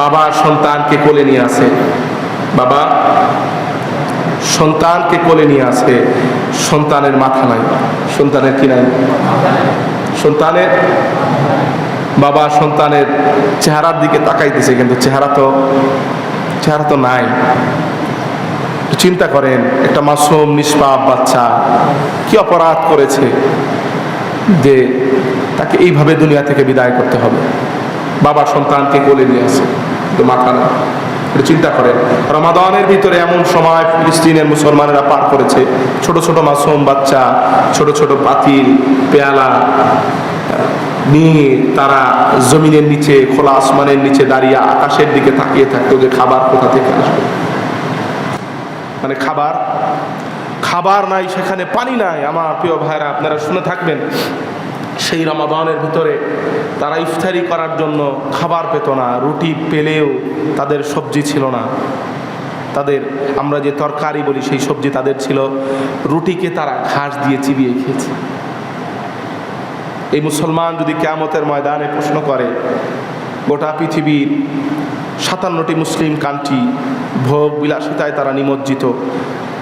বাবা সন্তানকে কোলে নিয়ে আসে, বাবা সন্তানকে কোলে নিয়ে আসে, সন্তানের মাথা নাই। সন্তানের কি নাই? সন্তানের বাবা সন্তানের চেহারার দিকে তাকাইতেছে, কিন্তু চেহারা তো নাই। চিন্তা করেন, একটা মাসুম নিষ্পাপ বাচ্চা কি অপরাধ করেছে যে তাকে এইভাবে দুনিয়া থেকে বিদায় করতে হবে? বাবা সন্তানকে কোলে নিয়ে আসে, কিন্তু মাথা না। চিন্তা করেন, রমাদানের ভিতরে এমন সময় ফিলিস্তিনের মুসলমানেরা পার করেছে, ছোট ছোট মাসুম বাচ্চা, ছোট ছোট পাতিল পেয়ালা নিয়ে তারা জমিনের নিচে, খোলা আসমানের নিচে দাঁড়িয়ে আকাশের দিকে তাকিয়ে থাকতো যে খাবার কোথা থেকে আসবে। মানে খাবার নাই, সেখানে পানি নাই। আমার প্রিয় ভাইরা, আপনারা শুনে থাকবেন, সেই রমাদানের ভিতরে তারা ইফতারি করার জন্য খাবার পেত না। রুটি পেলেও তাদের সবজি ছিল না। তাদের আমরা যে তরকারি বলি সেই সবজি তাদের ছিল। রুটিকে তারা ঘাস দিয়ে চিবিয়ে খেয়েছে। এই মুসলমান যদি কিয়ামতের ময়দানে প্রশ্ন করে, গোটা পৃথিবীর 57টি মুসলিম কান্ট্রি ভোগ বিলাসিতায় তারা নিমজ্জিত,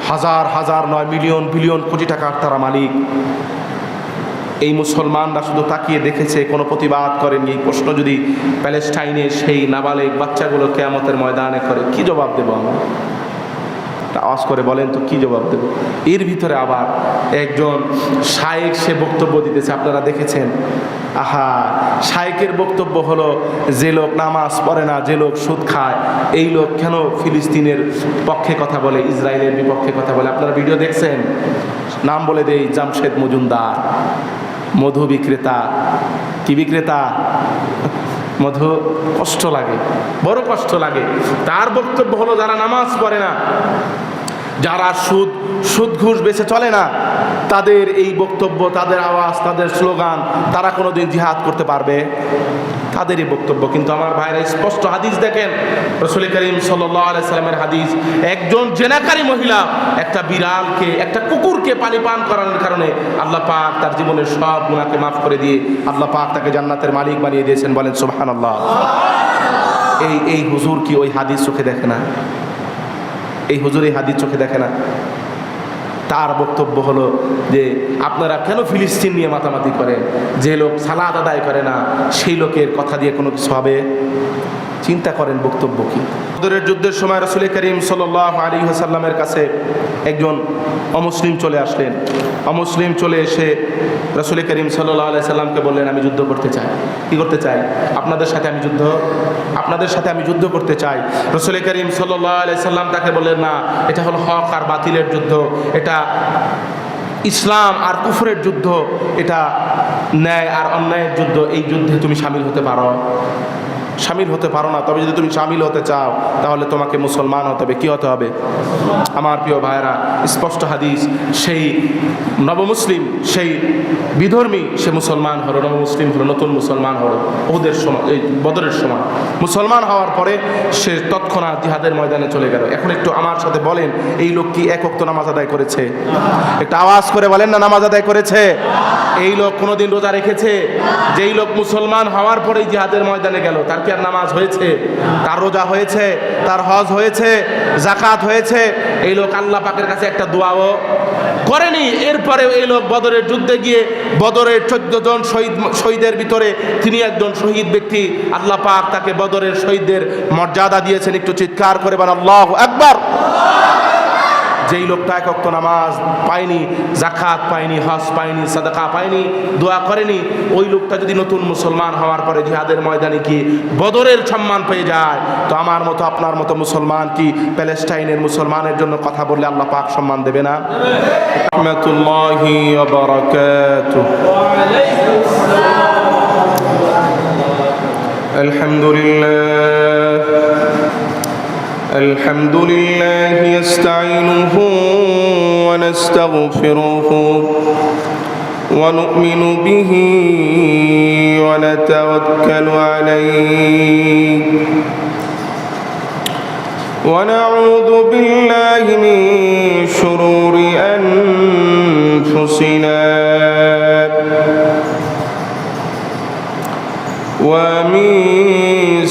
হাজার হাজার নয় মিলিয়ন বিলিয়ন কোটি টাকার তারা মালিক, এই মুসলমানরা শুধু তাকিয়ে দেখেছে, কোনো প্রতিবাদ করেনি। এই প্রশ্ন যদি প্যালেস্টাইনের সেই নাবালেগ বাচ্চাগুলো কিয়ামতের ময়দানে করে, কি জবাব দেব আমরা? আওয়াজ করে বলেন তো, কি জবাব দেব? এর ভিতরে আবার একজন শায়েখ, সে বক্তব্য দিতেছে, আপনারা দেখেছেন। আহা, শায়েখের বক্তব্য হলো, যে লোক নামাজ পড়ে না, যে লোক সুদ খায়, এই লোক কেন ফিলিস্তিনের পক্ষে কথা বলে, ইসরায়েলের বিপক্ষে কথা বলে? আপনারা ভিডিও দেখছেন? নাম বলে দেই, জামশেদ মজুমদার, মধু বিক্রেতা। কি বিক্রেতা? মধু। কষ্ট লাগে, বড় কষ্ট লাগে। তার বক্তব্য হলো, যারা নামাজ পড়ে না, যারা সুদ ঘুষ বেছে চলে না, তাদের এই বক্তব্য, তাদের আওয়াজ, তাদের স্লোগান, তারা কোনোদিন জিহাদ করতে পারবে? তাদেরই বক্তব্য। কিন্তু আমার ভাইরা, স্পষ্ট হাদিস দেখেন, রাসূল করিম সাল্লাল্লাহু আলাইহি সাল্লামের হাদিস, একজন জেনাকারী মহিলা একটা বিড়ালকে, একটা কুকুরকে পানি পান করানোর কারণে আল্লাহ পাক তার জীবনের সব গুনাহকে মাফ করে দিয়ে আল্লাহ পাক তাকে জান্নাতের মালিক বানিয়ে দিয়েছেন। বলেন সুবহানাল্লাহ। এই হুজুর কি ওই হাদিস চোখে দেখে না? এই হুজুর এই হাদিস চোখে দেখে না? তার বক্তব্য হলো যে, আপনারা কেন ফিলিস্তিন নিয়ে মাতামাতি করেন? যে লোক সালাত আদায় করে না, সেই লোকের কথা দিয়ে কোনো কিছু হবে? চিন্তা করেন বক্তব্য কি। বদরের যুদ্ধের সময় রাসূল করিম সাল্লাল্লাহু আলাইহি ওয়াসাল্লামের কাছে একজন অমুসলিম চলে আসলেন। অমুসলিম চলে এসে রাসূল করিম সাল্লাল্লাহু আলাইহি সাল্লামকে বললেন, আমি যুদ্ধ করতে চাই। কি করতে চাই? আপনাদের সাথে আমি যুদ্ধ করতে চাই। রাসূল করিম সাল্লাল্লাহু আলাইহি সাল্লাম তাকে বললেন, না, এটা হলো হক আর বাতিলের যুদ্ধ, এটা ইসলাম আর কুফরের যুদ্ধ, এটা ন্যায় আর অন্যায়ের যুদ্ধ। এই যুদ্ধে তুমি শামিল হতে পারো না। তবে যদি তুমি শামিল হতে চাও, তাহলে তোমাকে মুসলমান হতে হবে। কি হতে হবে? আমার প্রিয় ভাইরা, স্পষ্ট হাদিস, সেই নবমুসলিম, সেই বিধর্মী, সে মুসলমান হলো, নবমুসলিম হলো, নতুন মুসলমান হলো ওদের সময়, এই বদরের সময়। মুসলমান হওয়ার পরে সে তৎক্ষণাৎ জিহাদের ময়দানে চলে গেল। এখন একটু আমার সাথে বলেন, এই লোক কি এক ওয়াক্ত নামাজ আদায় করেছে? একটা আওয়াজ করে বলেন না, নামাজ আদায় করেছে? এই লোক কোনোদিন রোজা রেখেছে? যেই লোক মুসলমান হওয়ার পরেই জিহাদের ময়দানে গেল, তার কি আর নামাজ হয়েছে? তার রোজা হয়েছে? তার হজ হয়েছে? যাকাত হয়েছে? এই লোক আল্লাহ পাকের কাছে একটা দোয়াও করেনি। এরপরে এই লোক বদরের যুদ্ধে গিয়ে, বদরের 14 জন শহীদের ভিতরে তিনি একজন শহীদ ব্যক্তি। আল্লাহ পাক তাকে বদরের শহীদদের মর্যাদা দিয়েছেন। একটু চিৎকার করে বলেন আল্লাহু আকবার। যেই লোকটা এক ওয়াক্ত নামাজ পায়নি, যাকাত পায়নি, হজ পায়নি, সাদাকা পায়নি, দোয়া করেনি, ওই লোকটা যদি নতুন মুসলমান হওয়ার পরে জিহাদের ময়দানে কি বদরের সম্মান পেয়ে যায়, তো আমার মতো আপনার মতো মুসলমান কি প্যালেস্টাইনের মুসলমানের জন্য কথা বললে আল্লাহ পাক সম্মান দেবে না? রাহমাতুল্লাহি ওয়া বারাকাতুহু। الحمد لله يستعينه ونستغفره ونؤمن به ونتوكل عليه ونعوذ بالله من شرور أنفسنا ومن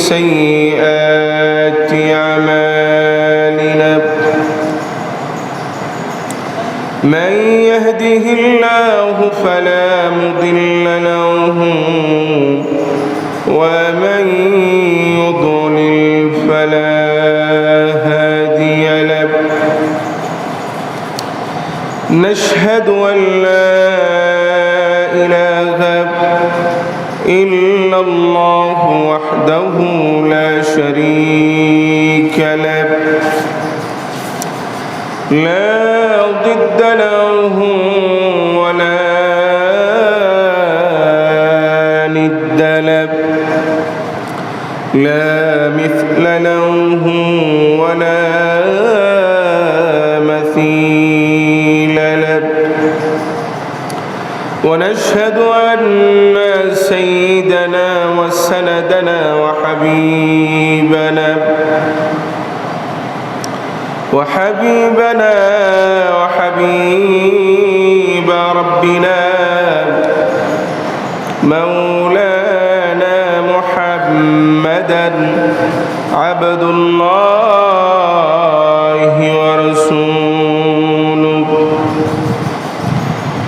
سيئات أعمالنا من يهده الله فلا مضل له ومن يضلل فلا هادي له نشهد أن لا إله إلا الله وحده لا شريك له لا ضد له ولا ند له لا مثل له ولا مثيل له ونشهد أن سيدنا وسندنا وحبيبنا وحبيب ربنا مولانا محمدا عبد الله ورسوله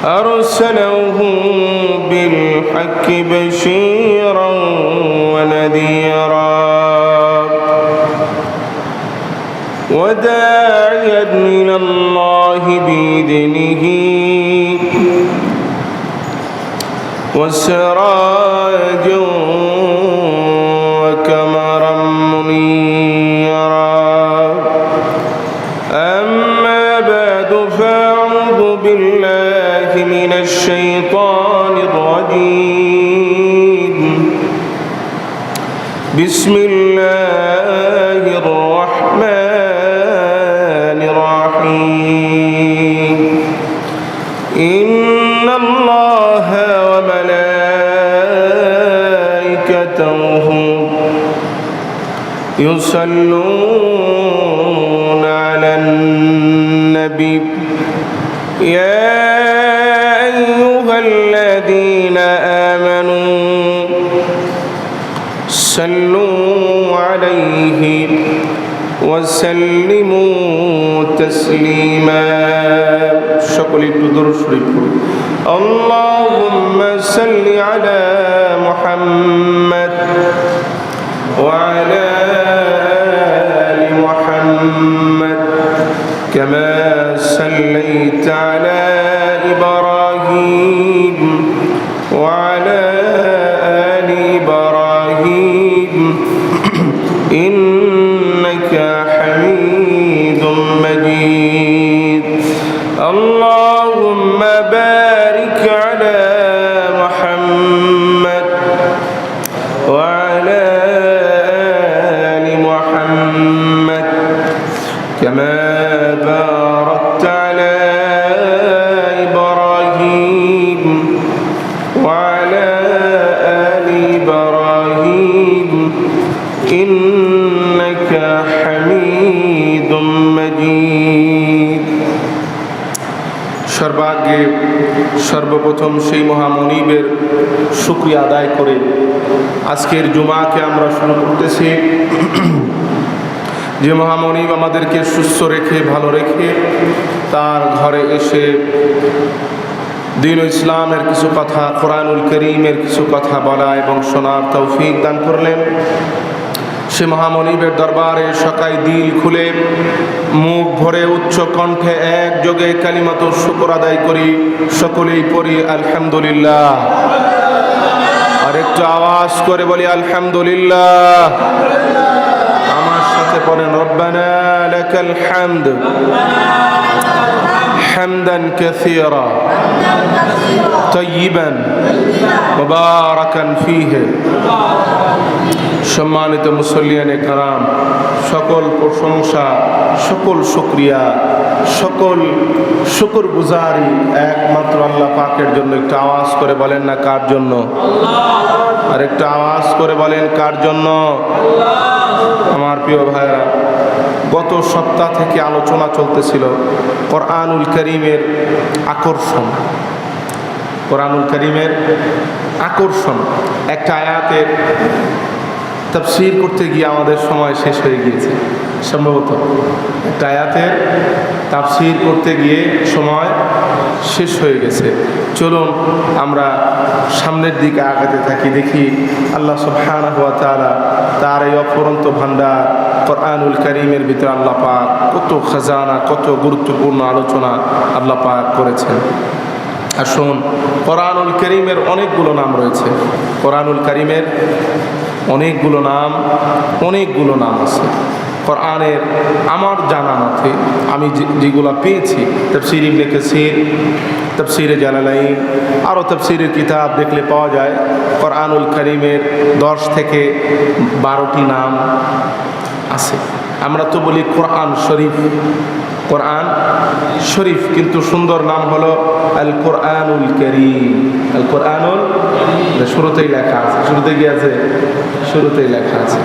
أرسله بالحق بشيرا ونذيرا وداعيا إلى الله بإذنه وسراجا وقمرا منيرا أما بعد فأعوذ بالله من الشيطان الرجيم بسم الله الرحمن الرحيم إن الله وملائكته يصلون على النبي يا أيها الذين آمنوا صلوا عليه وسلموا تسليما شكرا لله اللهم صل على محمد وعلى آل محمد كما صليت على إبراهيم وعلى آل إبراهيم إنك حميد مجيد اللهم بارك على محمد وعلى آل محمد كما باركت على إبراهيم وعلى آل إبراهيم إنك حميد مجيد সর্বাগ্রে সর্বপ্রথম সেই মহামনিবের শুকরিয়া আদায় করে আজকের জুমাকে আমরা শুরু করতেছি যে মহামনিব আমাদেরকে সুস্থ রেখে ভালো রেখে তার ঘরে এসে দ্বীন ইসলামের কিছু কথা কোরআনুল কারীমের কিছু কথা বলা এবং শোনার তৌফিক দান করলেন সে মহামনিবের দরবারে সকাই দিল খুলে মুখ ভরে উচ্চ কণ্ঠে একযোগে কালিমাতুর শুকর আদায় করি সকলেই পড়ি আলহামদুলিল্লাহ আর একটু আওয়াজ করে বলি আলহামদুলিল্লাহ আমার সাথে পড়েন রব্বানা লাকাল হামদ হামদান কাসীরা তাইয়িবান মুবারাকান ফীহি সম্মানিত মুসল্লিয়ানে কারাম সকল প্রশংসা সকল শুকরিয়া সকল শুকরগুজারি একমাত্র আল্লাহ পাকের জন্য একটু আওয়াজ করে বলেন না কার জন্য আর একটু আওয়াজ করে বলেন কার জন্য আমার প্রিয় ভাইরা গত সপ্তাহ থেকে আলোচনা চলতেছিল কোরআনুল কারীমের আকর্ষণ কোরআনুল কারীমের আকর্ষণ একটা আয়াতের তাফসীর করতে গিয়ে আমাদের সময় শেষ হয়ে গিয়েছে সম্ভবত। একটা আয়াতের তাফসীর করতে গিয়ে সময় শেষ হয়ে গেছে। চলুন আমরা সামনের দিকে আগাতে থাকি, দেখি আল্লাহ সুবহানাহু ওয়া তাআলা তার এই অফুরন্ত ভান্ডার কোরআনুল কারীমের ভিতরে আল্লাহ পাক কত খাজানা, কত গুরুত্বপূর্ণ আলোচনা আল্লাহ পাক করেছেন। আসুন, কোরআনুল কারীমের অনেকগুলো নাম রয়েছে। কোরআনুল কারীমের অনেকগুলো নাম আছে। কোরআনের আমার জানা মতে আমি যেগুলো পেয়েছি, তাফসীর ইবনে কাসীর, তাফসীরে জালালাইন, আরও তাফসীরের কিতাব দেখলে পাওয়া যায় কোরআনুল কারীমের 10 থেকে 12টি নাম আছে। আমরা তো বলি কোরআন শরীফ, কিন্তু সুন্দর নাম হলো আল কোরআনুল কারীম। আল কোরআনুল শুরুতেই লেখা আছে, শুরুতেই লেখা আছে।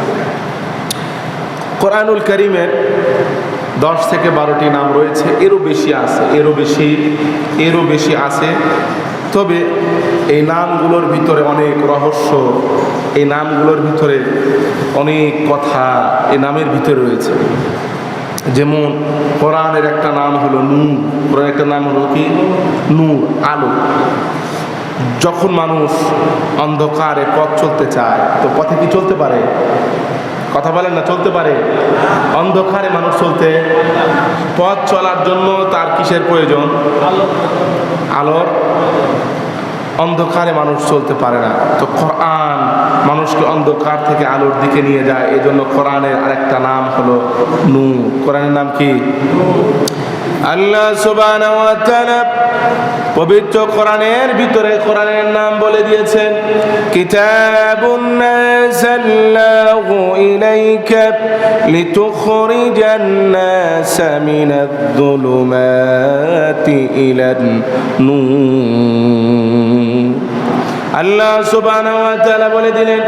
কোরআনুল কারীমের 10 থেকে 12টি নাম রয়েছে, এরও বেশি আছে। তবে এই নামগুলোর ভিতরে অনেক রহস্য, এই নামগুলোর ভিতরে অনেক কথা এই নামের ভিতরে রয়েছে। যেমন কোরআনের একটা নাম হলো নূর। কোরআনের একটা নাম হলো কি? নূর, আলো। যখন মানুষ অন্ধকারে পথ চলতে চায়, তো পথে কি চলতে পারে? কথা বলেন না, চলতে পারে? অন্ধকারে মানুষ পথ চলার জন্য তার কিসের প্রয়োজন? আলোর। অন্ধকারে মানুষ চলতে পারে না, তো কোরআন মানুষকে অন্ধকার থেকে আলোর দিকে নিয়ে যায়। এজন্য কোরআনের আরেকটা নাম হলো নূর। কোরআনের নাম কি? আল্লাহ সুবহানাহু ওয়া তাআলা পবিত্র কোরআনের ভিতরে কোরআনের নাম বলে দিয়েছেন, কিতাবুন নাযালনাহু ইলাইকা লিতুখরিজান নাসা মিনায-যুলুমাতি ইলান নূর। আল্লাহ সুবহানাহু ওয়া তাআলা বলে দিলেন,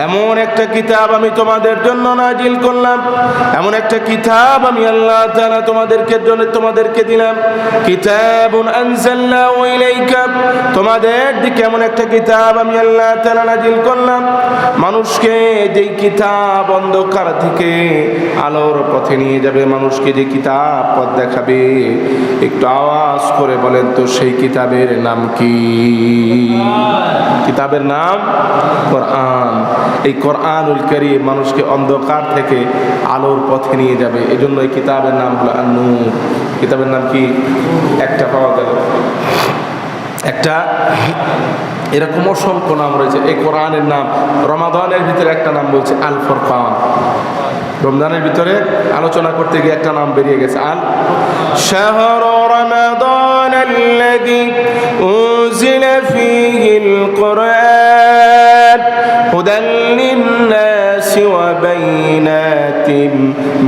এমন একটা কিতাব আমি তোমাদের জন্য নাজিল করলাম, এমন একটা কিতাব আমি আল্লাহ তাআলা তোমাদেরকে দিলাম। কিতাবুন আনজালনাহু ইলাইকা, তোমাদের দিকে এমন একটা কিতাব আমি আল্লাহ তাআলা নাজিল করলাম, মানুষকে যেই কিতাব অন্ধকার থেকে আলোর পথে নিয়ে যাবে, মানুষকে যে কিতাব পথ দেখাবে। একটু আওয়াজ করে বলেন তো সেই কিতাবের নাম কি? কিতাবের নাম কোরআন। এই কোরআনুল কারীম মানুষকে অন্ধকার থেকে আলোর পথে নিয়ে যাবে, এজন্য এই কিতাবের নাম হলো আন-নূর। কিতাবের নাম কি? একটা পাওয়া গেল। একটা এরকম অসংখ্য নাম রয়েছে এই কোরআনের নাম। রমাদানের ভিতরে একটা নাম বলছে আল ফুরকান। রমজানের ভিতরে আলোচনা করতে গিয়ে একটা নাম বেরিয়ে গেছে, আল শাহরু রমাদান আল্লাযী উনজিলা ফীহিল কুরআন হুদাল লিন-নাসি ওয়া বাইনাতিন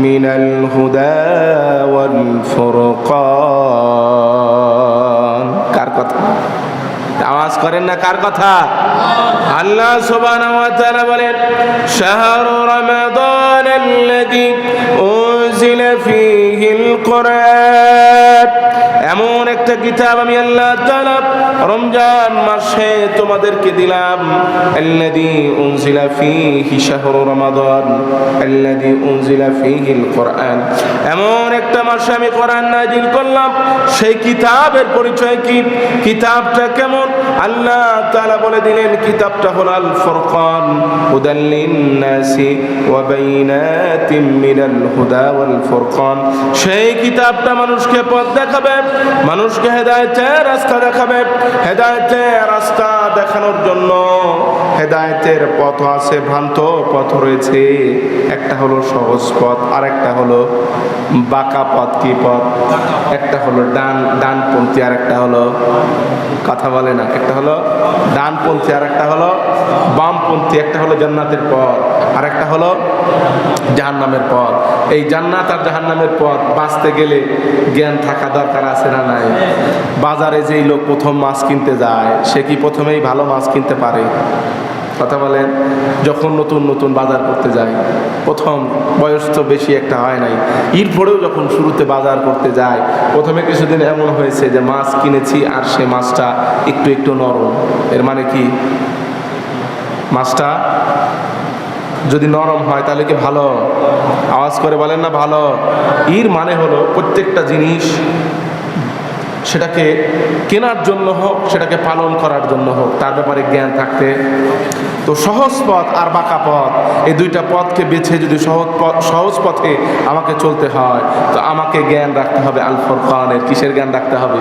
মিনাল হুদা ওয়াল ফুরকান। কার কথা? আওয়াজ করেন না, কার কথা? আল্লাহ সুবহানাহু ওয়া তাআলা বলেন, শাহরু রমাদান আল্লাযী উনজিলা ফীহিল কুরআন, এমন একটা কিতাব আমি আল্লাহ তাআলা রমজান মাসে তোমাদেরকে দিলাম। আল্লাযী উনজিলা ফীহি শাহরু রমাদান আল্লাযী উনজিলা ফীহিল কুরআন, এমন একটা মাসে আমি কোরআন নাজিল করলাম। সেই কিতাবের পরিচয় কি? কিতাবটা কেমন? আল্লাহ তাআলা বলে দিলেন, কিতাবটা হলো আল ফুরকান হুদাল লিন-নাসি ওয়া বাইনাতিন মিনাল হুদা ওয়াল ফুরকান। সেই কিতাবটা মানুষকে পথ দেখাবে, মানুষকে হেদায়েতের রাস্তা দেখাবে। হেদায়েতের রাস্তা দেখানোর জন্য হেদায়েতের পথ আছে, ভ্রান্ত পথ রয়েছে। একটা হলো সহজ পথ, আর একটা হলো বাঁকা পথ। কি পথ? একটা হলো ডানপন্থী, আর একটা হলো, কথা বলে না, একটা হলো ডানপন্থী, আর একটা হলো বামপন্থী। একটা হলো জান্নাতের পথ, আর একটা হলো জাহান্নামের পথ। এই জান্নাত আর জাহান্নামের পথ বাঁচতে গেলে জ্ঞান থাকা দরকার আছে না নাই? বাজারে যেই লোক প্রথম মাছ কিনতে যায়, সে কি প্রথমেই ভালো মাছ কিনতে পারে? কথা বলেন। যখন নতুন বাজার করতে যায়, প্রথম বয়স তো বেশি একটা হয় নাই, এরপরেও যখন শুরুতে বাজার করতে যায়, প্রথমে কিছুদিন এমন হয়েছে যে মাছ কিনেছি আর সে মাছটা একটু নরম। এর মানে কি? মাছটা যদি নরম হয় তাহলে কি ভালো? আওয়াজ করে বলেন না ভালো। এর মানে হলো প্রত্যেকটা জিনিস সেটাকে কেনার জন্য হোক, সেটাকে পালন করার জন্য হোক, তার ব্যাপারে জ্ঞান থাকতে। তো সহজ পথ আর বাঁকা পথ, এই দুইটা পথকে বেছে যদি সহজ পথে আমাকে চলতে হয়, তো আমাকে জ্ঞান রাখতে হবে আল ফুরকানের। কিসের জ্ঞান রাখতে হবে?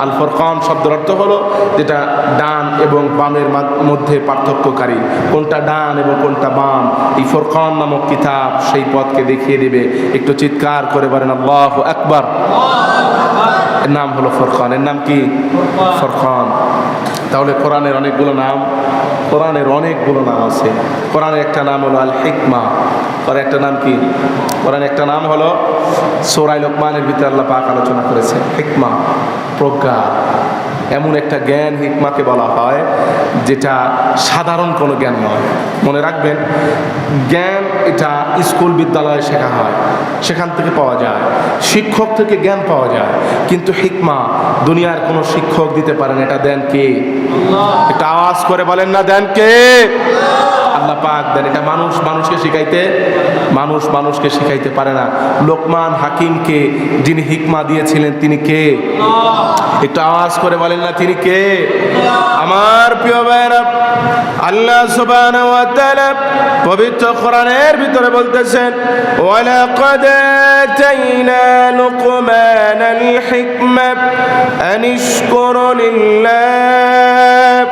আল ফুরকান শব্দের অর্থ হলো যেটা ডান এবং বামের মধ্যে পার্থক্যকারী, কোনটা ডান এবং কোনটা বাম। এই ফুরকান নামক কিতাব সেই পথকে দেখিয়ে দেবে। একটু চিৎকার করে বলেন আল্লাহু আকবার। এর নাম হলো ফুরকান। এর নাম কি? ফুরকান। তাহলে কোরআনের অনেকগুলো নাম, কোরআনের অনেকগুলো নাম আছে। কোরআনের একটা নাম হলো আল হিকমা। আর একটা নাম কি? কোরআনের একটা নাম হলো সূরা লোকমানের ভিতরে আল্লাহ পাক আলোচনা করেছে হিকমা, প্রজ্ঞা। এমন একটা জ্ঞান হিকমাকে বলা হয় যেটা সাধারণ কোনো জ্ঞান নয়। মনে রাখবেন, জ্ঞান এটা স্কুল বিদ্যালয়ে শেখা হয়, সেখান থেকে পাওয়া যায়, শিক্ষক থেকে জ্ঞান পাওয়া যায়। কিন্তু হিকমা দুনিয়ার কোনো শিক্ষক দিতে পারেন। এটা দেন কে? একটা আওয়াজ করে বলেন না, দেন কে? আল্লাহ পাক দেন। এটা মানুষকে শিখাইতে পারে না। লোকমান হাকিমকে যিনি হিকমা দিয়েছিলেন তিনি কে? একটু আওয়াজ করে বলেন না, তিনি কে? আমার প্রিয় ভাইরা, আল্লাহ সুবহানাহু ওয়া তাআলা পবিত্র কোরআনের ভিতরে বলতেছেন, ওয়ালাকাদ আতাইনা লুকমানাল হিকমা আন ইশকুর লিল্লাহ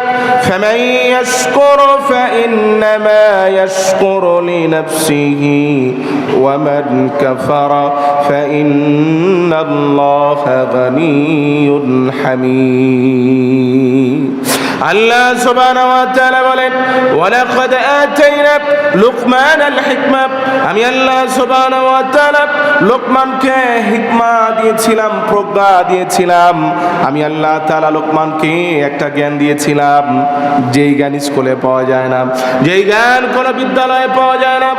ফামান ইয়াশকুর ফাইন্নামা ইয়াশকুরু লিনাফসিহি ওয়া মান কাফারা ফাইন্নাল্লাহা গানিয়্যুন হামিদ। আল্লাহ সুবহানাহু ওয়া তাআলা বলেন, ওয়ালাকাদ আতাইনা লুকমানাল হিকমা, আমি আল্লাহ সুবহানাহু ওয়া তাআলা লোকমানকে হিকমা দিয়েছিলাম, প্রজ্ঞা দিয়েছিলাম। আমি আল্লাহ তাআলা লোকমানকে একটা জ্ঞান দিয়েছিলাম, যেই জ্ঞান স্কুলে পাওয়া যায় না, যেই জ্ঞান কোনো বিদ্যালয়ে পাওয়া যায় না,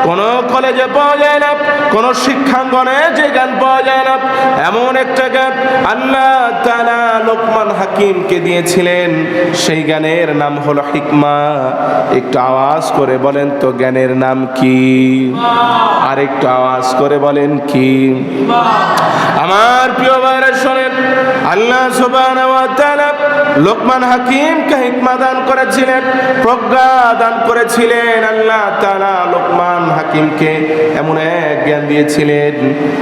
কোনো কলেজে পাওয়া যায় না, কোনো শিক্ষাঙ্গনে যে জ্ঞান পাওয়া যায় না, এমন একটা জ্ঞান আল্লাহ তাআলা লোকমান হাকিমকে দিয়েছিলেন। সেই জ্ঞানের নাম হলো হিকমা। একটু আওয়াজ করে বলেন তো জ্ঞানের নাম কি? আর একটু আওয়াজ করে বলেন কি? আমার প্রিয় ভাইরা শোনেন, আল্লাহ সুবহানাহু ওয়া তাআলা লোকমান হাকিমকে হিকমা দান করেছিলেন, প্রজ্ঞা দান করেছিলেন। আল্লাহ তাআলা লোকমান হাকিমকে এমন এক জ্ঞান দিয়েছিলেন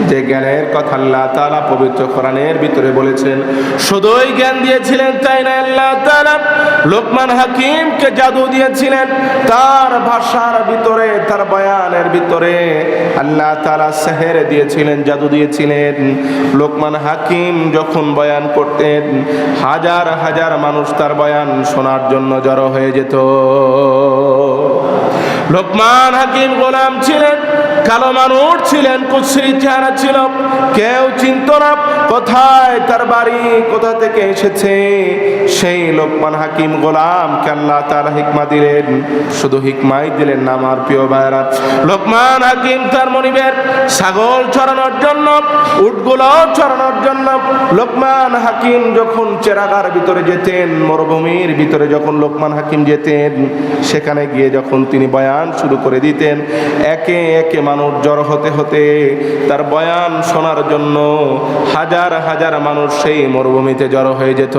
যে জ্ঞানের কথা আল্লাহ তাআলা পবিত্র কোরআনের ভিতরে বলেছেন। শুধুই জ্ঞান দিয়েছিলেন তাই না, আল্লাহ তাআলা লোকমান হাকিমকে জাদু দিয়েছিলেন। তার ভাষার ভিতরে, তার বয়ানের ভিতরে আল্লাহ তাআলা সেহের দিয়েছিলেন, জাদু দিয়েছিলেন। লোকমান হাকিম যখন বয়ান করতেন, হাজার হাজার মানুষ তার বয়ান শোনার জন্য জড়ো হয়ে যেত। লোকমান হাকিম গোলাম ছিলেন, কালো মানুষ ছিলেন, কুৎসিত চেহারা ছিল, কেউ চিনত না কোথায় তার বাড়ি, কোথা থেকে এসেছে। সেই লোকমান হাকিম গোলামকে আল্লাহ তাআলা হিকমা দিলেন। শুধু হিকমাই দিলেন না আমার প্রিয় ভাইরা, লোকমান হাকিম তার মনিবের ছাগল চড়ানোর জন্য, উটগুলো চড়ানোর জন্য লোকমান হাকিম যখন চেরাগার ভিতরে যেতেন, মরুভূমির ভিতরে যখন লোকমান হাকিম যেতেন, সেখানে গিয়ে যখন তিনি বয়ান শুরু করে দিতেন, একে একে মানুষ জড়ো হতে হতে তার বয়ান শোনার জন্য হাজার হাজার মানুষ সেই মরুভূমিতে জড়ো হয়ে যেত।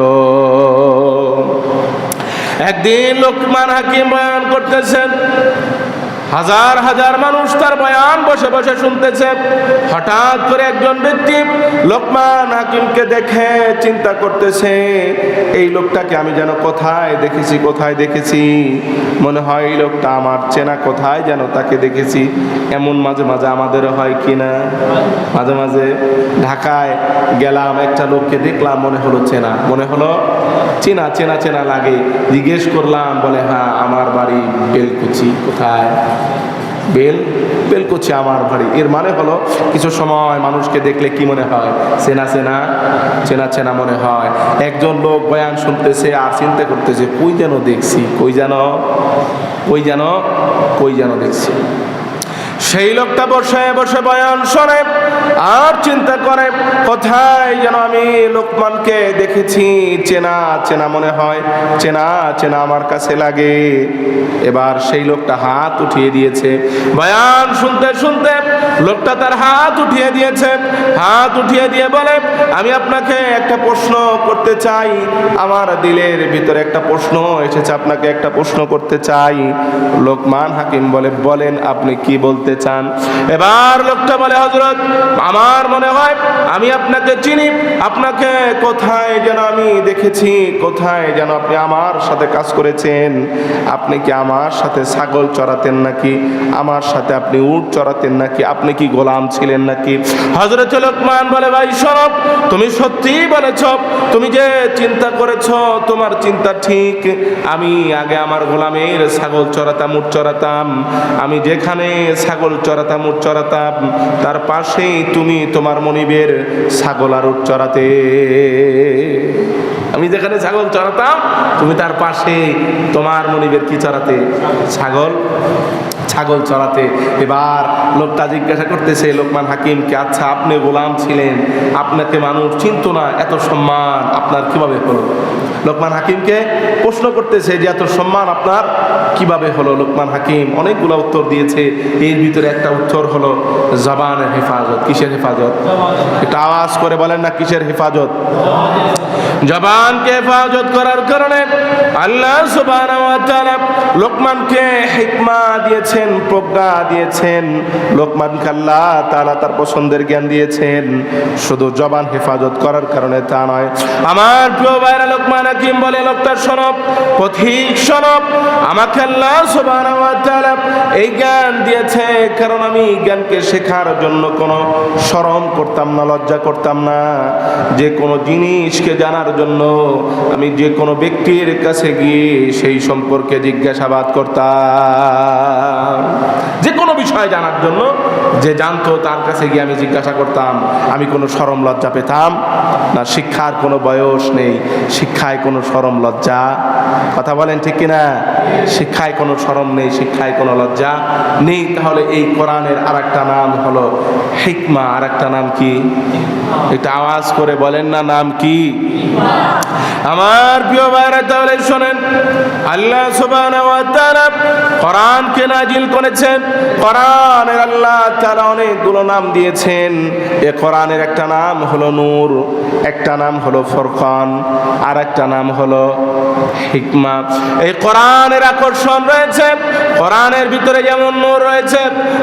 একদিন লোকমান হাকিম বয়ান করতেছেন, হাজার হাজার মানুষ তার বয়ান বসে বসে শুনতেছে। হঠাৎ করে একজন ব্যক্তি লোকমান হাকিমকে দেখে চিন্তা করতেছে, এই লোকটাকে আমি যেন কোথায় দেখেছি, মনে হয় এই লোকটা আমার চেনা, কোথায় যেন তাকে দেখেছি। এমন মাঝে মাঝে আমাদেরও হয় কিনা, মাঝে মাঝে ঢাকায় গেলাম, একটা লোককে দেখলাম, মনে হলো চেনা লাগে। জিজ্ঞেস করলাম, বলে হ্যাঁ আমার বাড়ি বেলকুচি। কোথায়? বেলকুচি আমার বাড়ি। এর মানে হলো কিছু সময় মানুষকে দেখলে কি মনে হয়? চেনা মনে হয়। একজন লোক বয়ান শুনতেছে আর চিন্তা করতেছে, কই যেন দেখছি। সেই লোকটা বসে বসে বয়ান শোনে আর চিন্তা করে, কোথায় যেন আমি লোকমানকে দেখেছি, চেনা চেনা মনে হয়, চেনা চেনা আমার কাছে লাগে। এবার সেই লোকটা হাত উঠিয়ে দিয়েছে। বয়ান শুনতে শুনতে লোকটা তার হাত উঠিয়ে দিয়েছে। হাত উঠিয়ে দিয়ে বলে, আমি আপনাকে একটা প্রশ্ন করতে চাই, আমার দিলের ভিতরে একটা প্রশ্ন এসেছে, আপনাকে একটা প্রশ্ন করতে চাই। লোকমান হাকিম বলে, বলেন আপনি কি বলতে চান। এবার লোকটা বলে, হযরত, আমার মনে হয় আমি আপনাকে চিনি, আপনাকে কোথায় যেন আমি দেখেছি, কোথায় যেন আপনি আমার সাথে কাজ করেছেন। আপনি কি আমার সাথে ছাগল চড়াতেন নাকি, আমার সাথে আপনি উট চড়াতেন নাকি, আপনি কি গোলাম ছিলেন নাকি? হযরত লোকমান বলে, ভাই শোনো, তুমি সত্যি বলেছ, তুমি যে চিন্তা করেছ তোমার চিন্তা ঠিক। আমি আগে আমার গোলামের ছাগল চড়াতাম, উট চড়াতাম। আমি যেখানে ছাগল চড়াতাম, উট চড়াতাম, তার পাশেই তুমি তোমার মনিবের ছাগল আর উট চড়াতে। আমি যেখানে ছাগল চড়াতাম, তুমি তার পাশে তোমার মনিবের কি চড়াতে? ছাগল চড়াতে। এবার লোকটা জিজ্ঞাসা করতেছে লোকমান হাকিমকে, আচ্ছা আপনি গোলাম ছিলেন, আপনাকে মানুষ চিনত না, এত সম্মান আপনার কিভাবে হলো? লোকমান হাকিমকে প্রশ্ন করতেছে যে এত সম্মান আপনার কিভাবে হলো? লোকমান হাকিম অনেকগুলো উত্তর দিয়েছে, এর ভিতরে একটা উত্তর হলো জবানের হেফাজত। কিসের হেফাজত? একটা আওয়াজ করে বলেন না, কিসের হেফাজত? জবানকে হেফাজত করার কারণে আল্লাহ সুবহানাহু ওয়া তাআলা লোকমানকে হিকমা দিয়েছেন, প্রজ্ঞা দিয়েছেন। লোকমানকে আল্লাহ তাআলা তার পছন্দের জ্ঞান দিয়েছেন। শুধু জবান হেফাজত করার কারণে তা নয়। আমার প্রিয় ভাইরা, লোকমান হাকিম বলে, লোকটা শোনো, পথিক শোনো, আমাকে আল্লাহ সুবহানাহু ওয়া তাআলা এই জ্ঞান দিয়েছে কারণ আমি জ্ঞানকে শেখার জন্য কোনো শরম করতাম না, লজ্জা করতাম না। যে কোনো জিনিসকে জানার জন্য আমি যে কোনো ব্যক্তির কাছে গিয়ে সেই সম্পর্কে জিজ্ঞাসাবাদ করতাম। যে কোনো বিষয় জানার জন্য যে জানতো তার কাছে গিয়ে আমি জিজ্ঞাসা করতাম। আমি কোনো শরম লজ্জা পেতাম না। শিক্ষার কোনো বয়স নেই, শিক্ষায় কোনো শরম লজ্জা, কথা বলেন ঠিক কিনা? শিক্ষায় কোনো শরম নেই, শিক্ষায় কোনো লজ্জা নেই। তাহলে এই কোরআনের আর একটা নাম হলো হিকমা। আর একটা নাম কি? এটা আওয়াজ করে বলেন না, নাম কি? আমার প্রিয় ভাইরা, তাহলে শোনেন, আল্লাহ সুবহানাহু ওয়া তাআলা কোরআনকে নাজিল করেছেন। কোরআনের আল্লাহ তাআলা অনেকগুলো নাম দিয়েছেন। এই কোরআনের একটা নাম হলো নূর, একটা নাম হলো ফুরকান, আর একটা নাম হলো হিকমা। এই কোরআনের আকর্ষণ রয়েছে, কোরআনের ভিতরে যেমন নূর রয়েছে,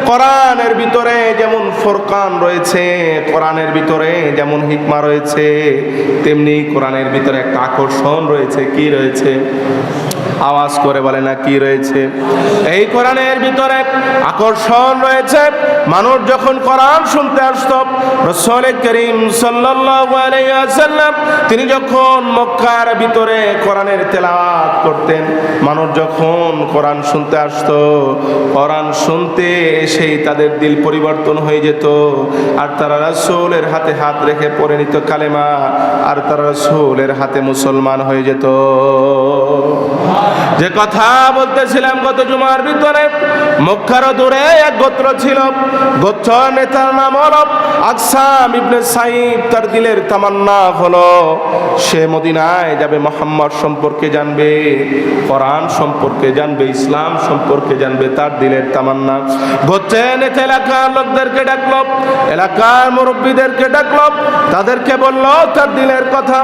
কোরআনের ভিতরে যেমন ফুরকান রয়েছে, কোরআনের ভিতরে যেমন হিকমা রয়েছে, তেমনি কোরআনের ভিতরে একটা আকর্ষণ রয়েছে। কি রয়েছে? আওয়াজ করে বলে না, কি রয়েছে? এই কোরআনের ভিতরে আকর্ষণ রয়েছে। মানুষ যখন কোরআন শুনতে আসতো, রাসূল করিম সাল্লাল্লাহু আলাইহি ওয়াসাল্লাম তিনি যখন মক্কার ভিতরে কোরআনের তেলাওয়াত করতেন, মানুষ যখন কোরআন শুনতে আসতো, কোরআন শুনতে এসেই তাদের দিল পরিবর্তন হয়ে যেত। আর তারা রাসূলের হাতে হাত রেখে পড়ে নিত কালেমা, আর তারা রাসূলের হাতে মুসলমান হয়ে যেত। যে কথা বলতেছিলাম গত জুমার ভিতরে, মক্কার দূরে এক গোত্র ছিল, গোত্র নেতার নাম হলো আকসাম ইবনে সাইদ। তার দিলের তামান্না হলো সে মদিনায় যাবে, মুহাম্মদ সম্পর্কে জানবে, কোরআন সম্পর্কে জানবে, ইসলাম সম্পর্কে জানবে, তার দিলের তামান্না। গোত্রের নেতা এলাকার লোকদেরকে ডাকলো, এলাকার মুরব্বীদেরকে ডাকলো, তাদেরকে বলল তার দিলের কথা,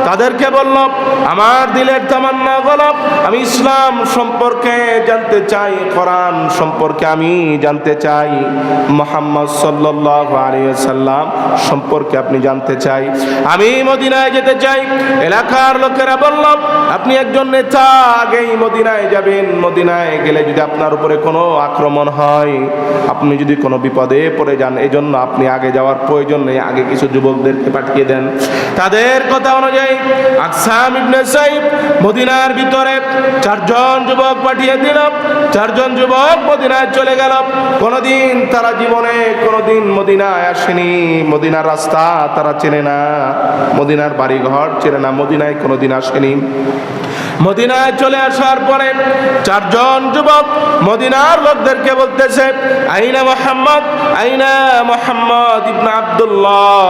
তাদেরকে বলল আমার দিলের তামান্না হলো আমি ইসলাম সম্পর্কে জানতে চাই, কোরআন সম্পর্কে আমি জানতে চাই, মুহাম্মদ সাল্লাল্লাহু আলাইহি ওয়াসাল্লাম সম্পর্কে আপনি জানতে চাই, আমি মদিনায় যেতে চাই। এলাকার লোকেরা বলল, আপনি একজন নেতা, আগেই মদিনায় যাবেন, মদিনায় গেলে যদি আপনার উপরে কোনো আক্রমণ হয়, আপনি যদি কোনো বিপদে পড়ে যান, এজন্য আপনি আগে যাওয়ার প্রয়োজন নেই, আগে কিছু যুবকদেরকে পাঠিয়ে দেন। তাদের কথা অনুযায়ী আকসাম ইবনে সাইদ মদিনার ভিতরে চারজন যুবক পাঠিয়ে দিল। চারজন যুবক মদিনায় চলে গেল। কোনোদিন তারা জীবনে কোনোদিন মদিনায় আসেনি, মদিনার রাস্তা তারা চেনে না, মদিনার বাড়িঘর চেনে না, মদিনায় কোনোদিন আসেনি। মদিনায় চলে আসার পরে চারজন যুবক মদিনার লোকদেরকে বলতেছে, আইনা মুহাম্মদ, আইনা মুহাম্মদ ইবনে আব্দুল্লাহ,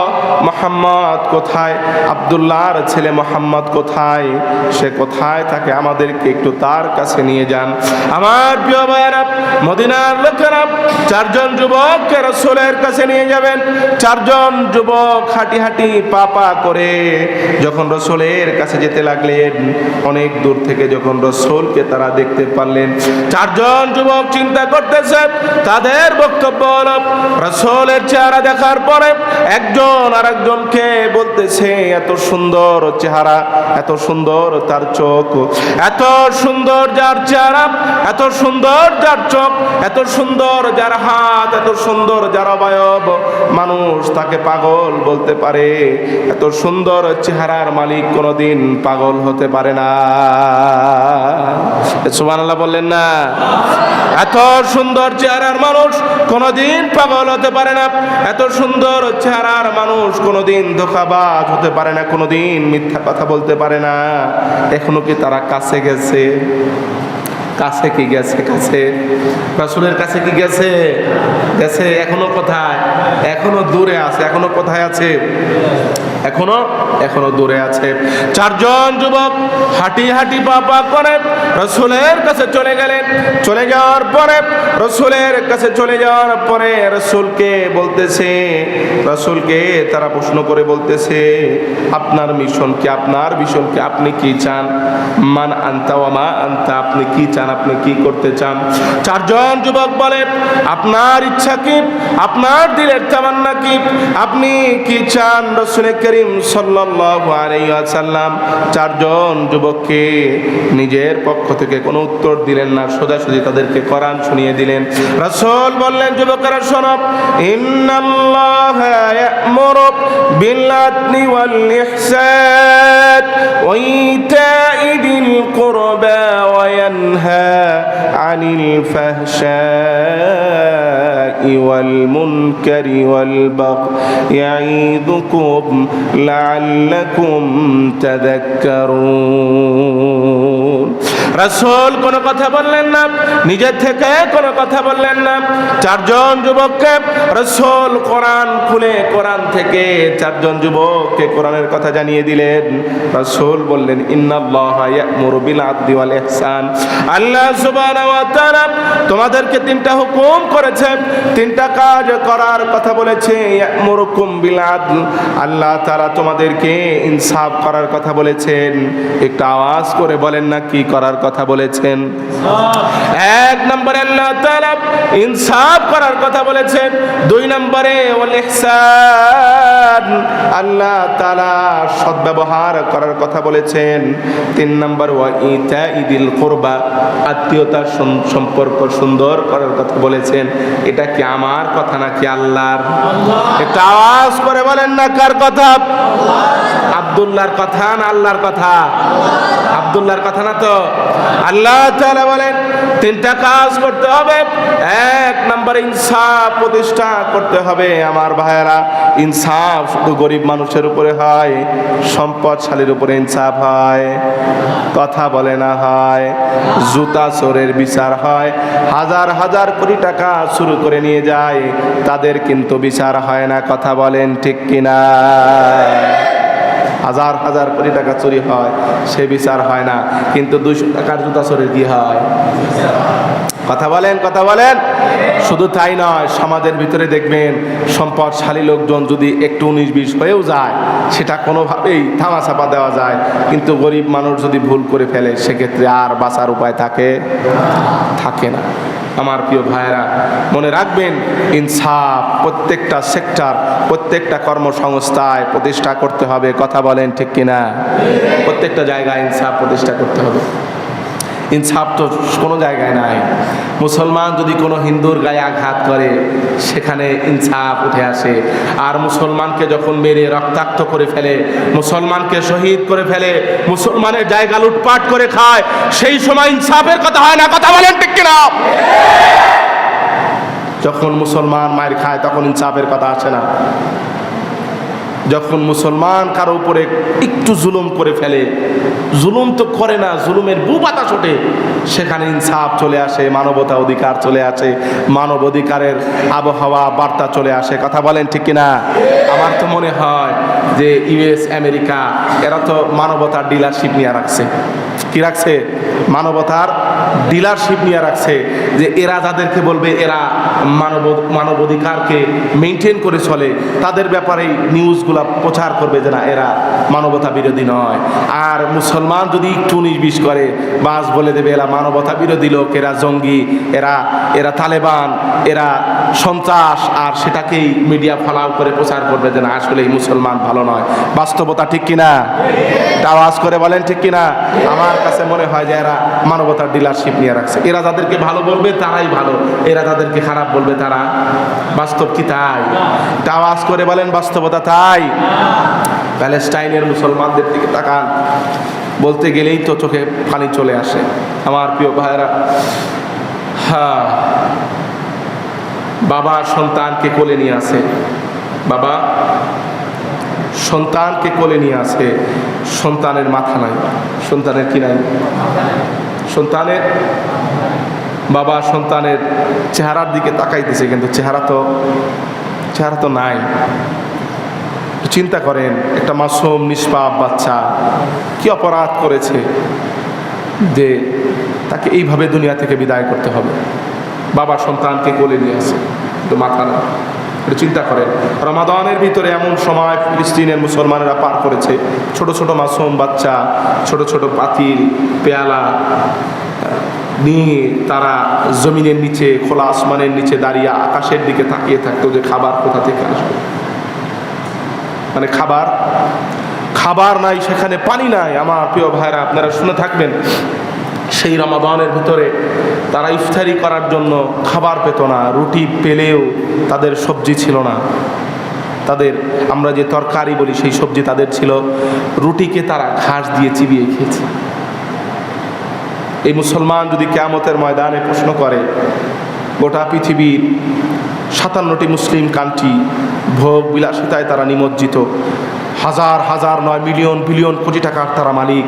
মুহাম্মদ কোথায়? আব্দুল্লাহর ছেলে মুহাম্মদ কোথায়? সে কোথায় থাকে? আমাদেরকে একটু তার কাছে নিয়ে যান। আমার প্রিয় ভাইয়েরা, মদিনার লোকেরা চারজন যুবককে রাসূলের কাছে নিয়ে যাবেন। চারজন যুবক হাঁটি হাঁটি পা পা করে যখন রাসূলের কাছে যেতে লাগলেন, অনেক দূর থেকে যখন রাসূলকে তারা দেখতে পারলেন, চারজন যুবক চিন্তা করতেছে, তাদের বক্তব্য হলো রাসূলের চেহারা দেখার পরে একজন আরেকজনকে বলতেছে, এত সুন্দর চেহারা, এত সুন্দর তার চোখ, এত সুন্দর যার চেহারা, এত সুন্দর যার চোখ, এত সুন্দর যার হাত, এত সুন্দর যার অবয়ব, মানুষ তাকে পাগল বলতে পারে। এত সুন্দর চেহারার মালিক কোনোদিন পাগল হতে পারে না। সুবহানাল্লাহ বললেন না? এত সুন্দর চেহারার মানুষ কোনোদিন পাগল হতে পারে না। এত সুন্দর চেহারার মানুষ কোনোদিন ধোঁকাবাজ হতে পারে না, কোনোদিন মিথ্যা কথা বলতে পারে না। এখনো কি তারা কাছে গেছে? কাছে কি গেছে? কাছে রাসূলের কাছে কি গেছে? গেছে। এখনো কোথায়? এখনো দূরে আছে। এখনো কোথায় আছে? এখনো দূরে আছে। চারজন যুবক হাঁটি হাঁটি পা পা করে রাসূলের কাছে চলে গেলেন। চলে যাওয়ার পরে রাসূলের কাছে চলে যাওয়ার পরে রাসূলকে বলতেছে, রাসূলকে তারা প্রশ্ন করে বলতেছে, আপনার মিশন কি? আপনার মিশন কি? আপনি কি চান? মান আনতা ওয়া মা আনতা, আপনি কি চান? আপনি কি করতে চান? চারজন যুবক বলে, আপনার ইচ্ছা কি? আপনার দিলের তামান্না কি? আপনি কি চান? রাসূল করিম সাল্লাল্লাহু আলাইহি ওয়াসাল্লাম চারজন যুবককে নিজের পক্ষ থেকে কোনো উত্তর দিলেন না, সোজাসুজি তাদেরকে কোরআন শুনিয়ে দিলেন। রাসূল বললেন, যুবকেরা শোনো, ইন্নাল্লাহা ইয়া'মুরু বিল আদলি ওয়াল ইহসান ওয়া ইতাই যিল কুরবা ওয়া ইয়ানহা আনিল ফাহশাই ওয়াল মুনকারি ওয়াল বাগই ইয়াইদুকুম লাআল্লাকুম তাযাক্কারুন। রাসূল কোনো কথা বললেন না, নিজের থেকে কোনো কথা বললেন না। চারজন যুবককে রাসূল কোরআন খুলে কোরআন থেকে চারজন যুবককে কোরআনের কথা জানিয়ে দিলেন। রাসূল বললেন, ইন্নাল্লাহা ইয়া'মুরু বিল আদলি ওয়াল ইহসান, আল্লাহ সুবহানাহু ওয়া তাআলা তোমাদেরকে তিনটা হুকুম করেছেন, তিনটা কাজ করার কথা বলেছে। ইয়া'মুরুকুম বিল আদল, আল্লাহ তাআলা তোমাদেরকে ইনসাফ করার কথা বলেছেন। একটু আওয়াজ করে বলেন না কি করার কথা বলেছেন? এক নম্বরে আল্লাহ তাআলা ইনসাফ করার কথা বলেছেন। দুই নম্বরে ওয়াল ইহসান, আল্লাহ তাআলা সদ্ব্যবহার করার কথা বলেছেন। তিন নম্বর ওয়া ইতাই যিল কুরবা, আত্মীয়তার সম্পর্ক সুন্দর করার কথা বলেছেন। এটা কি আমার কথা নাকি আল্লাহর? একটা আওয়াজ করে বলেন না কার কথা? আব্দুল্লাহর কথা না আল্লাহর কথা? আব্দুল্লাহর কথা না তো? আল্লাহ তাআলা বলেন তিনটা কাজ করতে হবে। এক নম্বরে ইনসাফ প্রতিষ্ঠা করতে হবে। আমার ভাইয়েরা, ইনসাফ শুধু গরিব মানুষের উপরে হয়, সম্পদশালীর উপরে ইনসাফ হয়? কথা বলে না হয়? জুতা চোরের বিচার হয়, হাজার হাজার কোটি টাকা শুরু করে নিয়ে যায়, তাদের কিন্তু বিচার হয় না। কথা বলেন ঠিক কিনা? হাজার হাজার কোটি টাকা চুরি হয়, সে বিচার হয় না, কিন্তু 200 টাকার জুতা চোরের কি হয়? কথা বলেন, কথা বলেন। শুধু তাই নয়, সমাজের ভিতরে দেখবেন সম্পদশালী লোকজন যদি একটু 19-20 হয়েও যায়, সেটা কোনোভাবেই থামাচাপা দেওয়া যায়, কিন্তু গরিব মানুষ যদি ভুল করে ফেলে, সেক্ষেত্রে আর বাঁচার উপায় থাকে না। আমার প্রিয় ভাইয়েরা, মনে রাখবেন, ইনসাফ প্রত্যেকটা সেক্টর, প্রত্যেকটা কর্মসংস্থায় প্রতিষ্ঠা করতে হবে। কথা বলেন ঠিক কিনা? প্রত্যেকটা জায়গায় ইনসাফ প্রতিষ্ঠা করতে হবে। ইনসাফ তো কোনো জায়গায় নাই। মুসলমান যদি কোনো হিন্দুর গায়ে আঘাত করে সেখানে ইনসাফ উঠে আসে, আর মুসলমানকে যখন মেরে রক্তাক্ত করে ফেলে, মুসলমানকে শহীদ করে ফেলে, মুসলমানের জায়গা লুটপাট করে খায়, সেই সময় ইনসাফের কথা হয় না। কথা বলেন ঠিক কিনা? যখন মুসলমান মায়ের খায় তখন ইনসাফের কথা আসে না। যখন মুসলমান কারো উপরে একটু জুলুম করে ফেলে, জুলুম তো করে না, জুলুমের বুপাতা ছোটে, সেখানে ইনসাফ চলে আসে, মানবতা অধিকার চলে আসে, মানব অধিকারের আবহাওয়া বার্তা চলে আসে। কথা বলেন ঠিক কিনা? আমার তো মনে হয় যে ইউএস আমেরিকা এরা তো মানবতার ডিলারশিপ নিয়ে রাখছে। কি রাখছে? মানবতার ডিলারশিপ নিয়ে রাখছে, যে এরা যাদেরকে বলবে এরা মানবাধিকারকে মেনটেন করে চলে, তাদের ব্যাপারে নিউজগুলা প্রচার করবে যে না এরা মানবতা বিরোধী নয়। আর মুসলমান যদি একটু 19-20 করে, বাস বলে দেবে এরা মানবতা বিরোধী লোক, এরা জঙ্গি, এরা তালেবান, এরা সন্ত্রাস, আর সেটাকেই মিডিয়া ফালাও করে প্রচার করবে যে না আসলে এই মুসলমান ভালো নয়। বাস্তবতা ঠিক কিনা? আওয়াজ করে বলেন ঠিক কিনা? আমার কাছে মনে হয় যে এরা মানবতার ডিলারশিপ নিয়ে রাখছে। এরা যাদেরকে ভালো বলবে তারাই ভালো, এরা যাদেরকে খারাপ বলবে তারা। বাস্তব কি তাই? আওয়াজ করে বলেন বাস্তবতা তাই? প্যালেস্টাইনের মুসলমানদের দিকে তাকান, বলতে গেলেই তো চোখে পানি চলে আসে। আমার প্রিয় ভাইরা, হ্যাঁ, বাবা সন্তানকে কোলে নিয়ে আসে, বাবা সন্তানকে কোলে নিয়ে আসে, সন্তানের মাথা নাই। সন্তানের কি নাই? সন্তানের বাবা সন্তানের চেহারার দিকে তাকাইতেছে, কিন্তু চেহারা তো নাই। চিন্তা করেন, একটা মাসুম নিষ্পাপ বাচ্চা কি অপরাধ করেছে যে তাকে এইভাবে দুনিয়া থেকে বিদায় করতে হবে? বাবা সন্তানকে কোলে নিয়ে আসে, কিন্তু মাথা না। একটু চিন্তা করেন, রমাদানের ভিতরে এমন সময় ফিলিস্তিনের মুসলমানেরা পার করেছে, ছোট ছোট মাসুম বাচ্চা, ছোট ছোট পাতিল পেয়ালা নিয়ে তারা জমিনের নিচে, খোলা আসমানের নিচে দাঁড়িয়ে আকাশের দিকে তাকিয়ে থাকতো যে খাবার কোথা থেকে আসবে। মানে খাবার নাই, সেখানে পানি নাই। আমার প্রিয় ভাইরা, আপনারা শুনে থাকবেন, সেই রমাদানের ভিতরে তারা ইফতারি করার জন্য খাবার পেত না, রুটি পেলেও তাদের সবজি ছিল না। তাদের আমরা যে তরকারি বলি সেই সবজি তাদের ছিল, রুটিকে তারা ঘাস দিয়ে চিবিয়ে খেয়েছে। এই মুসলমান যদি কিয়ামতের ময়দানে প্রশ্ন করে, গোটা পৃথিবীর 57টি মুসলিম কান্ট্রি ভোগ বিলাসিতায় তারা নিমজ্জিত, হাজার হাজার নয় মিলিয়ন বিলিয়ন কোটি টাকার তারা মালিক,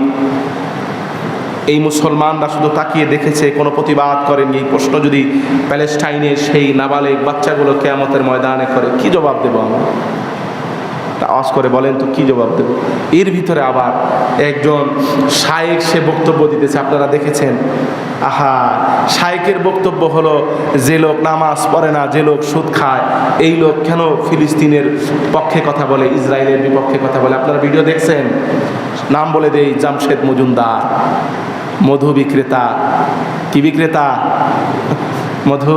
এই মুসলমানরা শুধু তাকিয়ে দেখেছে, কোনো প্রতিবাদ করেনি। এই প্রশ্ন যদি প্যালেস্টাইনের সেই নাবালেগ বাচ্চাগুলো কিয়ামতের ময়দানে করে, কি জবাব দেব আমরা? আওয়াজ করে বলেন তো, কি জবাব দেব? এর ভিতরে আবার একজন শায়েখ, সে বক্তব্য দিতেছে, আপনারা দেখেছেন। শায়েখের বক্তব্য হলো, যে লোক নামাজ পড়ে না, যে লোক সুদ খায়, এই লোক কেন ফিলিস্তিনের পক্ষে কথা বলে, ইসরায়েলের বিপক্ষে কথা বলে? আপনারা ভিডিও দেখছেন? নাম বলে দেই, জামশেদ মজুমদার, মধু বিক্রেতা। কি বিক্রেতা? মধু।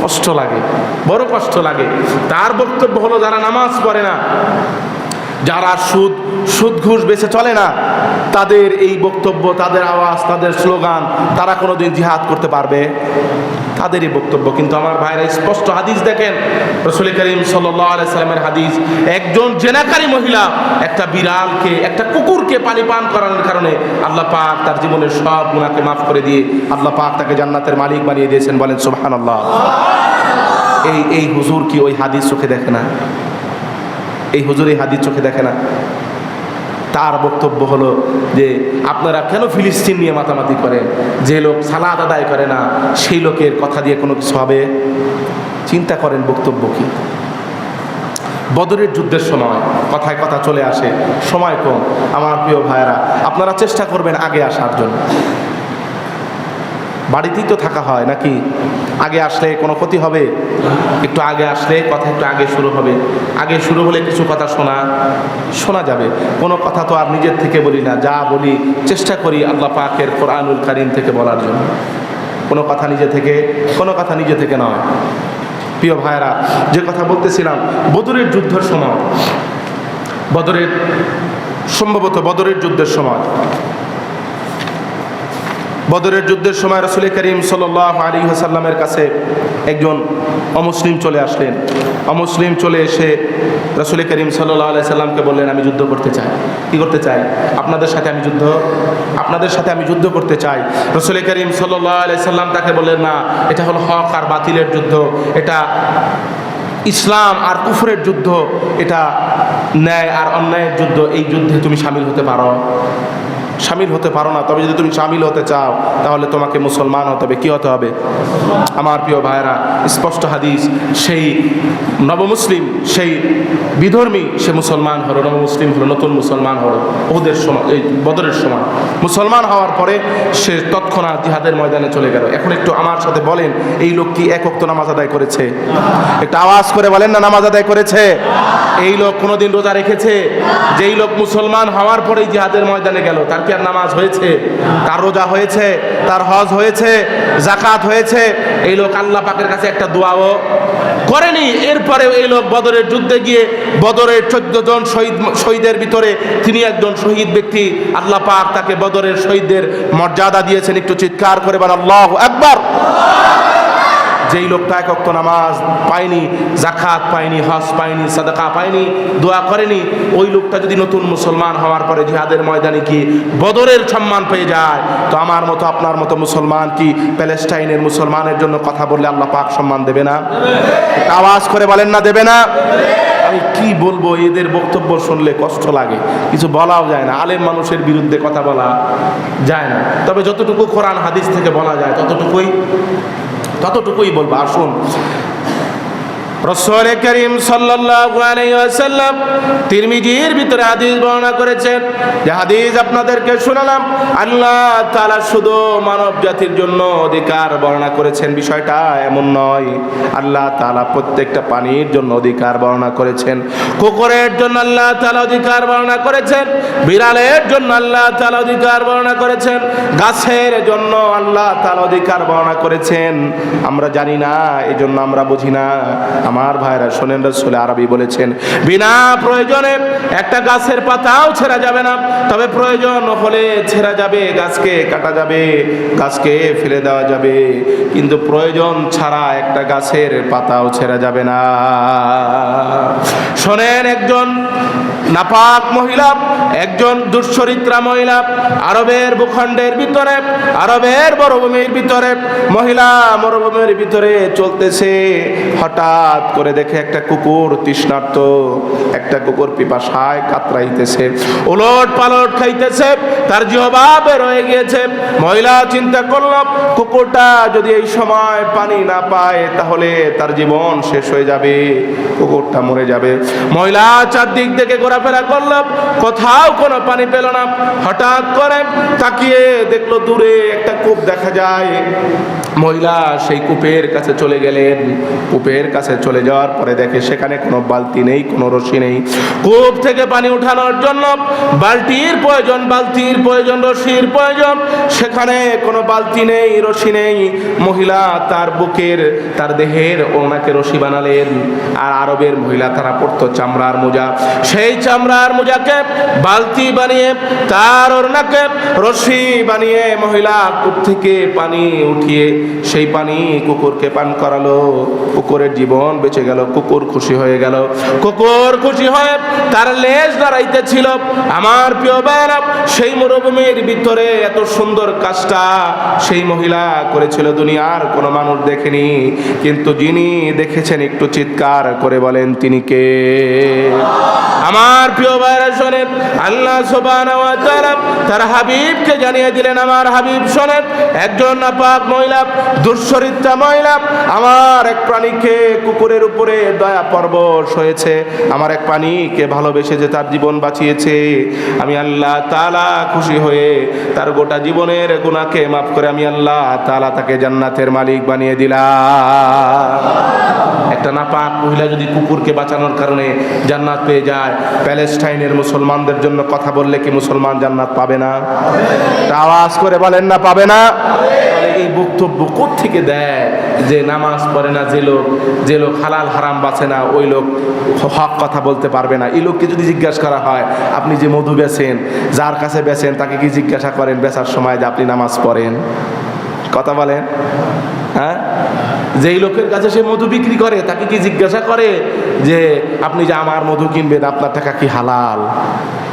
কষ্ট লাগে, বড় কষ্ট লাগে। তার বক্তব্য হলো, যারা নামাজ পড়ে না, যারা সুদ ঘুষ বেছে চলে না, তাদের এই বক্তব্য, তাদের আওয়াজ, তাদের স্লোগান, তারা কোনোদিন জিহাদ করতে পারবে? তাদেরই বক্তব্য। কিন্তু আমার ভাইরা, স্পষ্ট হাদিস দেখেন, রাসূল করিম সাল্লাল্লাহু আলাইহি সাল্লামের হাদিস, একজন জেনাকারী মহিলা একটা বিড়ালকে, একটা কুকুরকে পানি পান করানোর কারণে আল্লাহ পাক তার জীবনের সব গুনাহকে মাফ করে দিয়ে আল্লাহ পাক তাকে জান্নাতের মালিক বানিয়ে দিয়েছেন। বলেন সুবহানাল্লাহ। এই হুজুর কি ওই হাদিস চোখে দেখে না? এই হুজুর এই হাদিস চোখে দেখে না? তার বক্তব্য হলো যে আপনারা কেন ফিলিস্তিন নিয়ে মাতামাতি করেন? যে লোক সালাত আদায় করে না, সেই লোকের কথা দিয়ে কোনো কিছু হবে? চিন্তা করেন বক্তব্য কি। বদরের যুদ্ধের সময় কথায় কথা চলে আসে, সময় কম। আমার প্রিয় ভাইয়েরা, আপনারা চেষ্টা করবেন আগে আসার জন্য। বাড়িতেই তো থাকা হয় নাকি? আগে আসলে কোনো ক্ষতি হবে? একটু আগে আসলে কথা একটু আগে শুরু হবে। আগে শুরু হলে কিছু কথা শোনা যাবে। কোনো কথা তো আর নিজের থেকে বলি না, যা বলি চেষ্টা করি আল্লাহ পাকের কোরআনুল কারীম থেকে বলার জন্য। কোনো কথা নিজে থেকে নয়। প্রিয় ভাইয়েরা, যে কথা বলতেছিলাম, বদরের যুদ্ধের সময়, সম্ভবত বদরের যুদ্ধের সময় বদরের যুদ্ধের সময় রাসূল করিম সাল্লাল্লাহু আলাইহি ওয়াসাল্লামের কাছে একজন অমুসলিম চলে আসলেন। অমুসলিম চলে এসে রাসূল করিম সাল্লাল্লাহু আলাইহি সাল্লামকে বললেন, আমি যুদ্ধ করতে চাই। কি করতে চাই? আপনাদের সাথে আমি যুদ্ধ করতে চাই। রাসূল করিম সাল্লাল্লাহু আলাইহি সাল্লাম তাকে বললেন, না, এটা হলো হক আর বাতিলের যুদ্ধ, এটা ইসলাম আর কুফরের যুদ্ধ, এটা ন্যায় আর অন্যায়ের যুদ্ধ। এই যুদ্ধে তুমি সামিল হতে পারো না। তবে যদি তুমি সামিল হতে চাও তাহলে তোমাকে মুসলমান হতে হবে। কি হতে হবে? আমার প্রিয় ভাইরা, স্পষ্ট হাদিস, সেই নবমুসলিম, সেই বিধর্মী, সে মুসলমান হলো, নবমুসলিম হলো, নতুন মুসলমান হলো ওদের সময়, এই বদরের সময় মুসলমান হওয়ার পরে সে তৎক্ষণাৎ জিহাদের ময়দানে চলে গেল। এখন একটু আমার সাথে বলেন, এই লোক কি এক ওয়াক্ত নামাজ আদায় করেছে? একটু আওয়াজ করে বলেন না, নামাজ আদায় করেছে? এই লোক কোনোদিন রোজা রেখেছে? যেই লোক মুসলমান হওয়ার পরেই জিহাদের ময়দানে গেল, তার কি আর নামাজ হয়েছে? তার রোজা হয়েছে? তার হজ হয়েছে? যাকাত হয়েছে? এই লোক আল্লাহ পাকের কাছে একটা দোয়াও করেনি। এরপরে এই লোক বদরের যুদ্ধে গিয়ে বদরের 14 জন শহীদের ভিতরে তিনি একজন শহীদ ব্যক্তি। আল্লাহ পাক তাকে বদরের শহীদদের মর্যাদা দিয়েছেন। একটু চিৎকার করে বলেন আল্লাহু আকবার। যেই লোকটা এক ওয়াক্ত নামাজ পায়নি, যাকাত পায়নি, হজ পায়নি, সাদাকা পায়নি, দোয়া করেনি, ওই লোকটা যদি নতুন মুসলমান হওয়ার পরে জিহাদের ময়দানে কি বদরের সম্মান পেয়ে যায়, তো আমার মতো আপনার মতো মুসলমান কি প্যালেস্টাইনের মুসলমানের জন্য কথা বললে আল্লাহ পাক সম্মান দেবে না? আওয়াজ করে বলেন না, দেবে না? আমি কি বলবো, এদের বক্তব্য শুনলে কষ্ট লাগে, কিছু বলাও যায় না। আলেম মানুষের বিরুদ্ধে কথা বলা যায় না, তবে যতটুকু কোরআন হাদিস থেকে বলা যায় ততটুকুই বলবো। আসুন, রাসূল করিম সাল্লাল্লাহু আলাইহি ওয়াসাল্লাম তিরমিজির ভিতরে হাদিস বর্ণনা করেছেন, যে হাদিস আপনাদেরকে শোনালাম। আল্লাহ তাআলা শুধু মানব জাতির জন্য অধিকার বর্ণনা করেছেন, বিষয়টা এমন নয়। আল্লাহ তাআলা প্রত্যেকটা প্রাণীর জন্য অধিকার বর্ণনা করেছেন। কুকুরের জন্য আল্লাহ তাআলা অধিকার বর্ণনা করেছেন, বিড়ালের জন্য আল্লাহ তাআলা অধিকার বর্ণনা করেছেন, গাছের জন্য আল্লাহ তাআলা অধিকার বর্ণনা করেছেন। আমরা জানি না, এজন্য আমরা বুঝি না। আমার ভাইরা শোনেন, রাসূল আরবি বলেছেন, বিনা প্রয়োজনে একটা গাছের পাতাও ছেঁড়া যাবে না, তবে প্রয়োজন হলে ছেঁড়া যাবে, গাছকে কাটা যাবে, গাছকে ফেলে দেওয়া যাবে, কিন্তু প্রয়োজন ছাড়া একটা গাছের পাতাও ছেঁড়া যাবে না। শোনেন, একজন নাপাক মহিলা, একজন দুশ্চরিত্রা মহিলা, আরবের ভূখণ্ডের ভিতরে, আরবের মরুভূমির ভিতরে, মহিলা মরুভূমির ভিতরে চলতেছে। হঠাৎ করে দেখে একটা কুকুর তৃষ্ণার্ত, একটা কুকুর পিপাসায় কাতরাইতেছে, ওলট পালট খাইতেছে, তার জিহ্বা বের হয়ে গিয়েছে। মহিলা চিন্তা করল, কুকুরটা যদি এই সময় পানি না পায় তাহলে তার জীবন শেষ হয়ে যাবে, কুকুরটা মরে যাবে। মহিলা চারদিক থেকে ঘোরাফেরা করল, কোথাও কোনো পানি পেল না। হঠাৎ করে তাকিয়ে দেখলো দূরে একটা কূপ দেখা যায়। মহিলা সেই কূপের কাছে চলে গেলেন। কূপের কাছে চলে যাওয়ার পরে দেখে সেখানে কোনো বালতি নেই, কোনো রশি নেই। কূপ থেকে পানি উঠানোর জন্য বালতির প্রয়োজন, রশির প্রয়োজন। সেখানে কোনো বালতি নেই, রশি নেই। মহিলা তার বুকের, তার দেহের ওনাকে রশি বানালেন। আর আরবের মহিলা তারা পরতো চামড়ার মোজা, সেই চামড়ার মোজাকে বালতি বানিয়ে তার ওনাকে রশি বানিয়ে মহিলা কূপ থেকে পানি উঠিয়ে সেই পানি কুকুরকে পান করালো। কুকুরের জীবন বেঁচে গেল, কুকুর খুশি হয়ে গেল। কুকুর খুশি হয়ে তার লেজ দাঁড়াইতেছিল। আমার প্রিয় ভাইরা, সেই মরুভূমির ভিতরে এত সুন্দর কাজটা সেই মহিলা করেছিল, দুনিয়ার কোনো মানুষ দেখেনি। কিন্তু যিনি দেখেছেন একটু চিৎকার করে বলেন, তিনি কে? আমার প্রিয় ভাইরা শোনেন, আল্লাহ সুবহানাহু ওয়া তাআলা তার হাবিবকে জানিয়ে দিলেন, আমার হাবিব শোনেন, একজন নাপাক মহিলা, দুশ্চরিত্রা মহিলা আমার এক প্রাণীকে, কুকুরের উপরে দয়া পরবশ হয়েছে, আমার এক প্রাণীকে ভালোবেসেছে, তার জীবন বাঁচিয়েছে। আমি আল্লাহ তাআলা খুশি হয়ে তার গোটা জীবনের গুনাহকে মাফ করে আমি আল্লাহ তাআলা তাকে জান্নাতের মালিক বানিয়ে দিলাম। একটা নাপাক মহিলা যদি কুকুরকে বাঁচানোর কারণে জান্নাত পেয়ে যায়, প্যালেস্টাইনের মুসলমানদের জন্য কথা বললে কি মুসলমান জান্নাত পাবে না? আওয়াজ করে বলেন না পাবে না? এই বক্তব্য কোত্থেকে দেয় যে নামাজ পড়ে না যে লোক হালাল হারাম বাঁচে না ওই লোক হক কথা বলতে পারবে না? এই লোককে যদি জিজ্ঞাসা করা হয়, আপনি যে মধু বেচেন, যার কাছে বেচেন তাকে কি জিজ্ঞাসা করেন বেচার সময় যে আপনি নামাজ পড়েন? কথা বলেন। হ্যাঁ, যেই লোকের কাছে সে মধু বিক্রি করে তাকে কি জিজ্ঞাসা করে যে আপনি যে আমার মধু কিনবেন আপনার টাকা কি হালাল?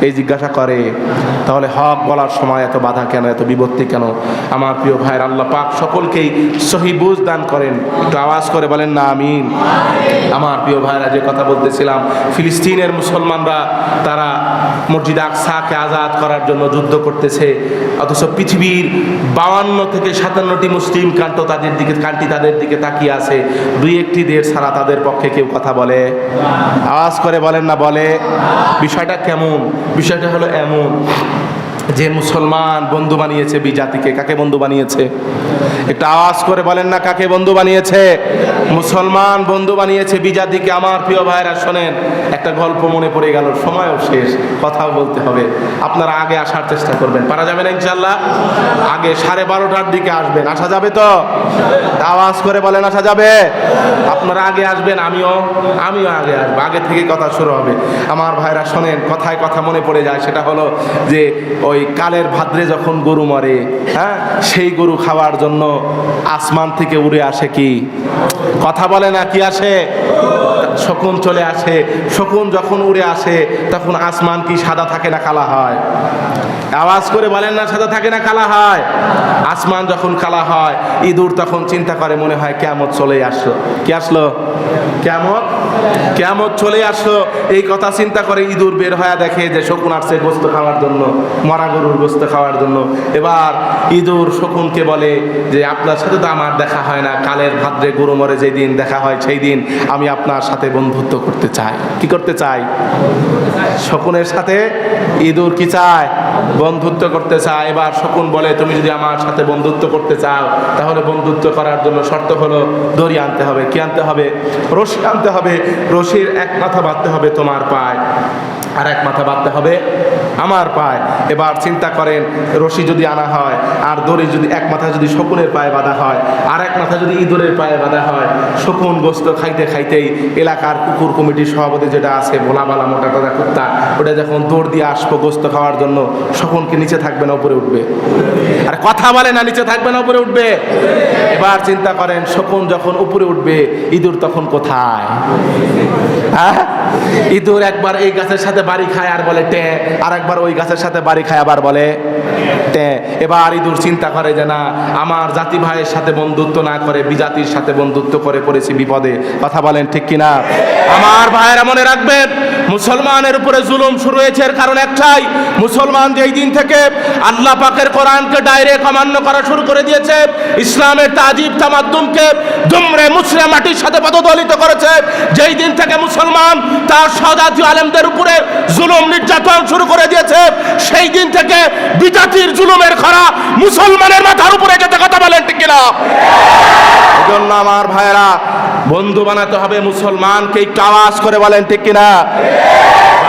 এই জিজ্ঞাসা করে। তাহলে হক বলার সময় এত বাধা কেন, এত বিপত্তি কেন? আমার প্রিয় ভাইয়ের, আল্লাহ পাক সকলকেই সহি বুঝ দান করেন। একটু আওয়াজ করে বলেন না আমিন। আমার প্রিয় ভাইরা, যে কথা বলতেছিলাম, ফিলিস্তিনের মুসলমানরা তারা মসজিদ আকসাকে আজাদ করার জন্য যুদ্ধ করতেছে, অথচ পৃথিবীর 52 থেকে 57টি মুসলিম কান্ট্রি তাদের দিকে তাকিয়ে আছে। দুই একটি দেশ ছাড়া তাদের পক্ষে কেউ কথা বলে? আওয়াজ করে বলেন না বলে। বিষয়টা কেমন? বিষয়টা হলো এমন যে মুসলমান বন্ধু বানিয়েছে বিজাতিকে। কাকে বন্ধু বানিয়েছে? একটা আওয়াজ করে বলেন না কাকে বন্ধু বানিয়েছে? মুসলমান বন্ধু বানিয়েছে বিজাতিকে। আমার প্রিয় ভাইরা শোনেন, একটা গল্প মনে পড়ে গেল, সময়ও শেষ, কথাও বলতে হবে। আপনারা আগে আসার চেষ্টা করবেন, পারা যাবে না ইনশাল্লাহ? আগে 12:30টার দিকে আসবেন, আসা যাবে তো? আওয়াজ করে বলেন আসা যাবে? আপনারা আগে আসবেন, আমিও আগে আসবো, আগে থেকে কথা শুরু হবে। আমার ভাইরা শোনেন, কথায় কথা মনে পড়ে যায়, সেটা হলো যে ওই কালের ভাদ্রে যখন গরু মরে, হ্যাঁ, সেই গরু খাওয়ার জন্য আসমান থেকে উড়ে আসে কি? কথা বলে না, কি আসে? শকুন চলে আসে। শকুন যখন উড়ে আসে তখন আসমান কি সাদা থাকে না কালা হয়? আওয়াজ করে বলেন না সাদা থাকে না কালা হয়? আসমান যখন কালা হয়, ইঁদুর তখন চিন্তা করে, মনে হয় কিয়ামত চলে আসলো। কি আসলো? কিয়ামত চলে আসলো। এই কথা চিন্তা করে ইঁদুর বের হয়ে দেখে যে শকুন আসছে গোস্ত খাওয়ার জন্য, মরা গরুর গোস্ত খাওয়ার জন্য। এবার ইঁদুর শকুনকে বলে যে আপনার সাথে তো আমার দেখা হয় না, কালের ভাদ্রে গরু মরে যেই দিন দেখা হয় সেই দিন আমি আপনার সাথে বন্ধুত্ব করতে চাই। কি করতে চাই? শকুনের সাথে ইঁদুর কি চায়? বন্ধুত্ব করতে চায়। এবার শকুন বলে, তুমি যদি আমার সাথে বন্ধুত্ব করতে চাও তাহলে বন্ধুত্ব করার জন্য শর্ত হলো দড়ি আনতে হবে। কি আনতে হবে? রশি আনতে হবে। রশির এক মাথা বাঁধতে হবে তোমার পায়, আর এক মাথা বাঁধতে হবে আমার পায়। এবার চিন্তা করেন, রশি যদি আনা হয় আর দড়ি যদি এক মাথা যদি শকুনের পায়ে বাঁধা হয় আর এক মাথা যদি ইঁদুরের পায়ে বাঁধা হয়, শকুন গোস্ত খাইতে খাইতেই এলাকার কুকুর কমিটির সভাপতি যেটা আছে, ভোলা বালা মোটা টাটা কুত্তা, ওটা যখন দৌড় দিয়ে আসবো গোস্ত খাওয়ার জন্য, শকুনকে নিচে থাকবে না উপরে উঠবে? আর কথা বলে না, নিচে থাকবে না উপরে উঠবে? এবার চিন্তা করেন, শকুন যখন উপরে উঠবে ইঁদুর তখন কোথায়? হ্যাঁ, ইঁদুর একবার এই গাছের সাথে বাড়ি খায় আর বলে টে, আর একবার ওই গাছের সাথে বাড়ি খায় আবার বলে টে। এবার ইঁদুর চিন্তা করে যে না, আমার জাতি ভাইয়ের সাথে বন্ধুত্ব না করে বিজাতির সাথে বন্ধুত্ব করে পড়েছি বিপদে। কথা বলেন ঠিক কিনা? আমার ভাইয়েরা মনে রাখবেন, মুসলমানের উপরে জুলুম শুরু হয়েছে এর কারণ একটাই, মুসলমান যেই দিন থেকে আল্লাহ পাকের কোরআনকে ডাইরেক্ট অমান্য করা শুরু করে দিয়েছে, ইসলামের তাজিব তামাদ্দুমকে দুমড়ে মুচড়ে মাটির সাথে পদদলিত করেছে, যেই দিন থেকে মুসলমান তার স্বজাতীয় আলেমদের উপরে জুলুম নির্যাতন শুরু করে দিয়েছে, সেই দিন থেকে বিজাতির জুলুমের খরা মুসলমানের মাথার উপরে যেতে। কথা বলেন ঠিক কিনা? এজন্য আমার ভাইয়েরা, বন্ধু বানাতে হবে মুসলমানকে। একটু আওয়াজ করে বলেন ঠিক কিনা?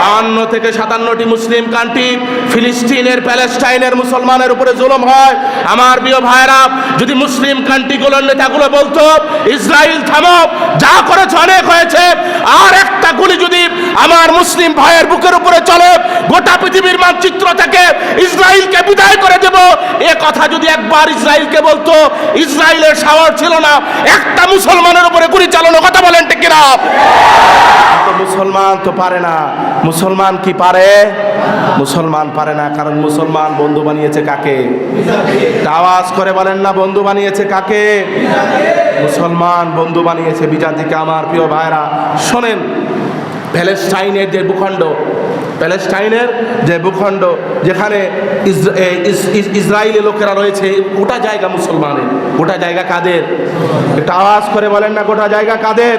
52 থেকে 57টি মুসলিম কান্ট্রি, ফিলিস্তিনের প্যালেস্টাইনের মুসলমানের উপরে জুলুম হয়। আমার প্রিয় ভাইরা, যদি মুসলিম কান্ট্রিগুলোর নেতাগুলো বলতো ইসরায়েল থামো, যা করেছে অনেক হয়েছে, আর একটা গুলি যদি আমার মুসলিম ভাইয়ের বুকের উপরে চলে, গোটা পৃথিবীর মানচিত্র থেকে ইসরায়েলকে বিদায় করে দেব, এ কথা যদি একবার ইসরায়েলকে বলতো, ইসরায়েলের সাহস ছিল না একটা মুসলমানের উপরে গুলি চালানো। কথা বলেন ঠিক কিনা? মুসলমান তো পারে না। মুসলমান কি পারে? মুসলমান পারে না, কারণ মুসলমান বন্ধু বানিয়েছে কাকে? আওয়াজ করে বলেন না, বন্ধু বানিয়েছে কাকে? মুসলমান বন্ধু বানিয়েছে বিজাতিকে। আমার প্রিয় ভাইরা শোনেন, প্যালেস্টাইনের যে ভূখণ্ড, প্যালেস্টাইনের যে ভূখণ্ড, যেখানে ইসরায়েলি লোকেরা রয়েছে, গোটা জায়গা মুসলমানের। গোটা জায়গা কাদের? একটা আওয়াজ করে বলেন না, গোটা জায়গা কাদের?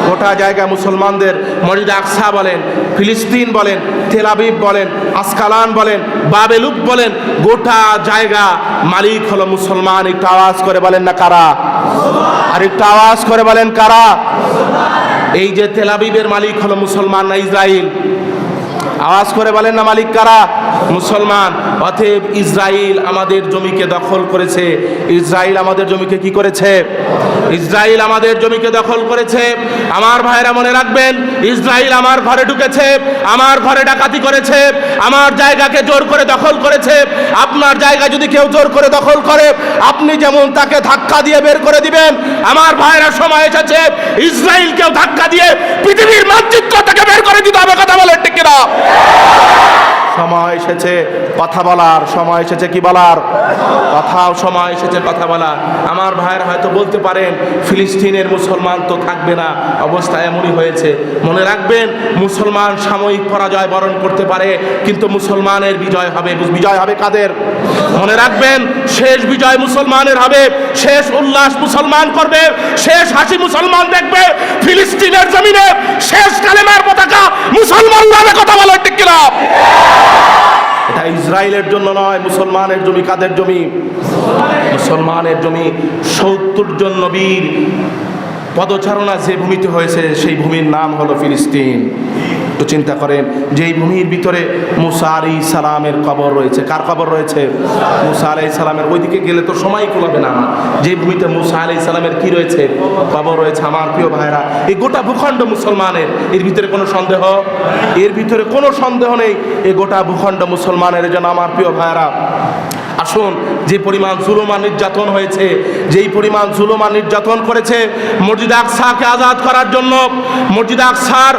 গোটা জায়গা মুসলমানদের। মসজিদ আকসা বলেন, ফিলিস্তিন বলেন, তেল আবিব বলেন, আসকালান বলেন, বাবেলুক বলেন, গোটা জায়গা মালিক হলো মুসলমান। একটু আওয়াজ করে বলেন না কারা? আর একটু আওয়াজ করে বলেন কারা? এই যে তেল আবিবের মালিক হলো মুসলমান না ইসরায়েল? আওয়াজ করে বলেন না মালিক কারা? মুসলমান। অতএব ইসরায়েল আমাদের জমিকে দখল করেছে। ইসরায়েল আমাদের জমিকে কি করেছে? ইসরায়েল আমাদের জমিকে দখল করেছে। আমার ভাইরা মনে রাখবেন, ইসরায়েল আমার ঘরে ঢুকেছে, আমার ঘরে ডাকাতি করেছে, আমার জায়গাকে জোর করে দখল করেছে। আপনার জায়গা যদি কেউ জোর করে দখল করে, আপনি যেমন তাকে ধাক্কা দিয়ে বের করে দিবেন, আমার ভাইরা সময় এসেছে ইসরায়েলকেও ধাক্কা দিয়ে পৃথিবীর মানচিত্র থেকে বের করে দিতে হবে। কথা বলেন ঠিক কিনা? সময় এসেছে কথা বলার, সময় এসেছে কি বলার? কথাও সময় এসেছে কথা বলার। আমার ভাইয়ের হয়তো বলতে পারেন ফিলিস্তিনের মুসলমান তো থাকবে না, অবস্থা এমনই হয়েছে। মনে রাখবেন, মুসলমান সাময়িক পরাজয় বরণ করতে পারে, কিন্তু মুসলমানের বিজয় হবে। বিজয় হবে কাদের? মনে রাখবেন, শেষ বিজয় মুসলমানের হবে। শেষ উল্লাস মুসলমান করবে, শেষ হাসি মুসলমান দেখবে। ফিলিস্তিনের জমিনে শেষ কালেমার পতাকা মুসলমান নামে। কথা বলার ঠিক কিনা? এটা ইসরায়েলের জন্য নয়, মুসলমানের জমি। কাদের জমি? মুসলমানের জমি। 70 জন নবীর পদচারণা যে ভূমিতে হয়েছে, সেই ভূমির নাম হলো ফিলিস্তিন। একটু চিন্তা করেন, যেই ভূমির ভিতরে মুসা আলাইহিস সালামের কবর রয়েছে। কার কবর রয়েছে? মুসা আলাইহিস সালামের। ওইদিকে গেলে তো সময় কুলাবে না। যে ভূমিতে মুসা আলাইহিস সালামের কি রয়েছে? কবর রয়েছে। আমার প্রিয় ভাইরা, এই গোটা ভূখণ্ড মুসলমানের। এর ভিতরে কোনো সন্দেহ? এর ভিতরে কোনো সন্দেহ নেই, এই গোটা ভূখণ্ড মুসলমানের। জন্য আমার প্রিয় ভাইরা, আসুন, যে পরিমাণ জুলুম আর নির্যাতন হয়েছে, যেই পরিমাণ জুলুম আর নির্যাতন করেছে মসজিদ আকসাকে আজাদ করার জন্য, মসজিদ আকসার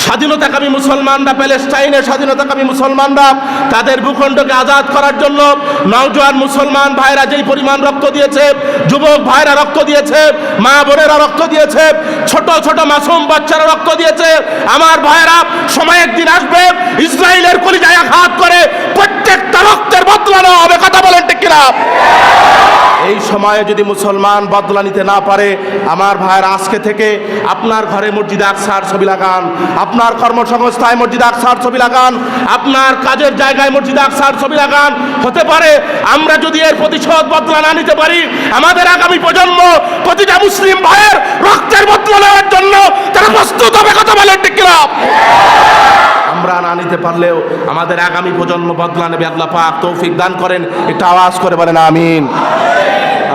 স্বাধীনতাকামী মুসলমানরা, প্যালেস্টাইনের স্বাধীনতাকামী মুসলমানরা তাদের ভূখণ্ডকে আজাদ করার জন্য নওজোয়ান মুসলমান ভাইরা যেই পরিমাণ রক্ত দিয়েছে, যুবক ভাইরা রক্ত দিয়েছে, মা বোনেরা রক্ত দিয়েছে, ছোট ছোট মাসুম বাচ্চারা রক্ত দিয়েছে। আমার ভাইরা, সময় একদিন আসবে ইসরায়েলের কলিজায় আঘাত করে প্রত্যেকটা রক্তের বদলা নেওয়া হবে। কথা বলেন ঠিক কিনা? এই সময়ে যদি মুসলমান বদলা নিতে না পারে, আমার ভাইয়ের আজকে থেকে আপনার ঘরে মসজিদ আকসার ছবি লাগান, আপনার কর্মসংস্থায় মসজিদ আকসার ছবি লাগান, আপনার কাজের জায়গায় মসজিদ আকসার ছবি লাগান। হতে পারে আমরা যদি এর প্রতিশোধ বদলা না নিতে পারি, আমাদের আগামী প্রজন্ম প্রতিটা মুসলিম ভাইয়ের রক্তের বদলা নেওয়ার জন্য তারা প্রস্তুত হবে। কথা বলেন ঠিক কিনা? আমরা না নিতে পারলেও আমাদের আগামী প্রজন্ম বদলা নেবে। আল্লাহ পাক তৌফিক দান করেন। একটা আওয়াজ করে বলেন আমিন।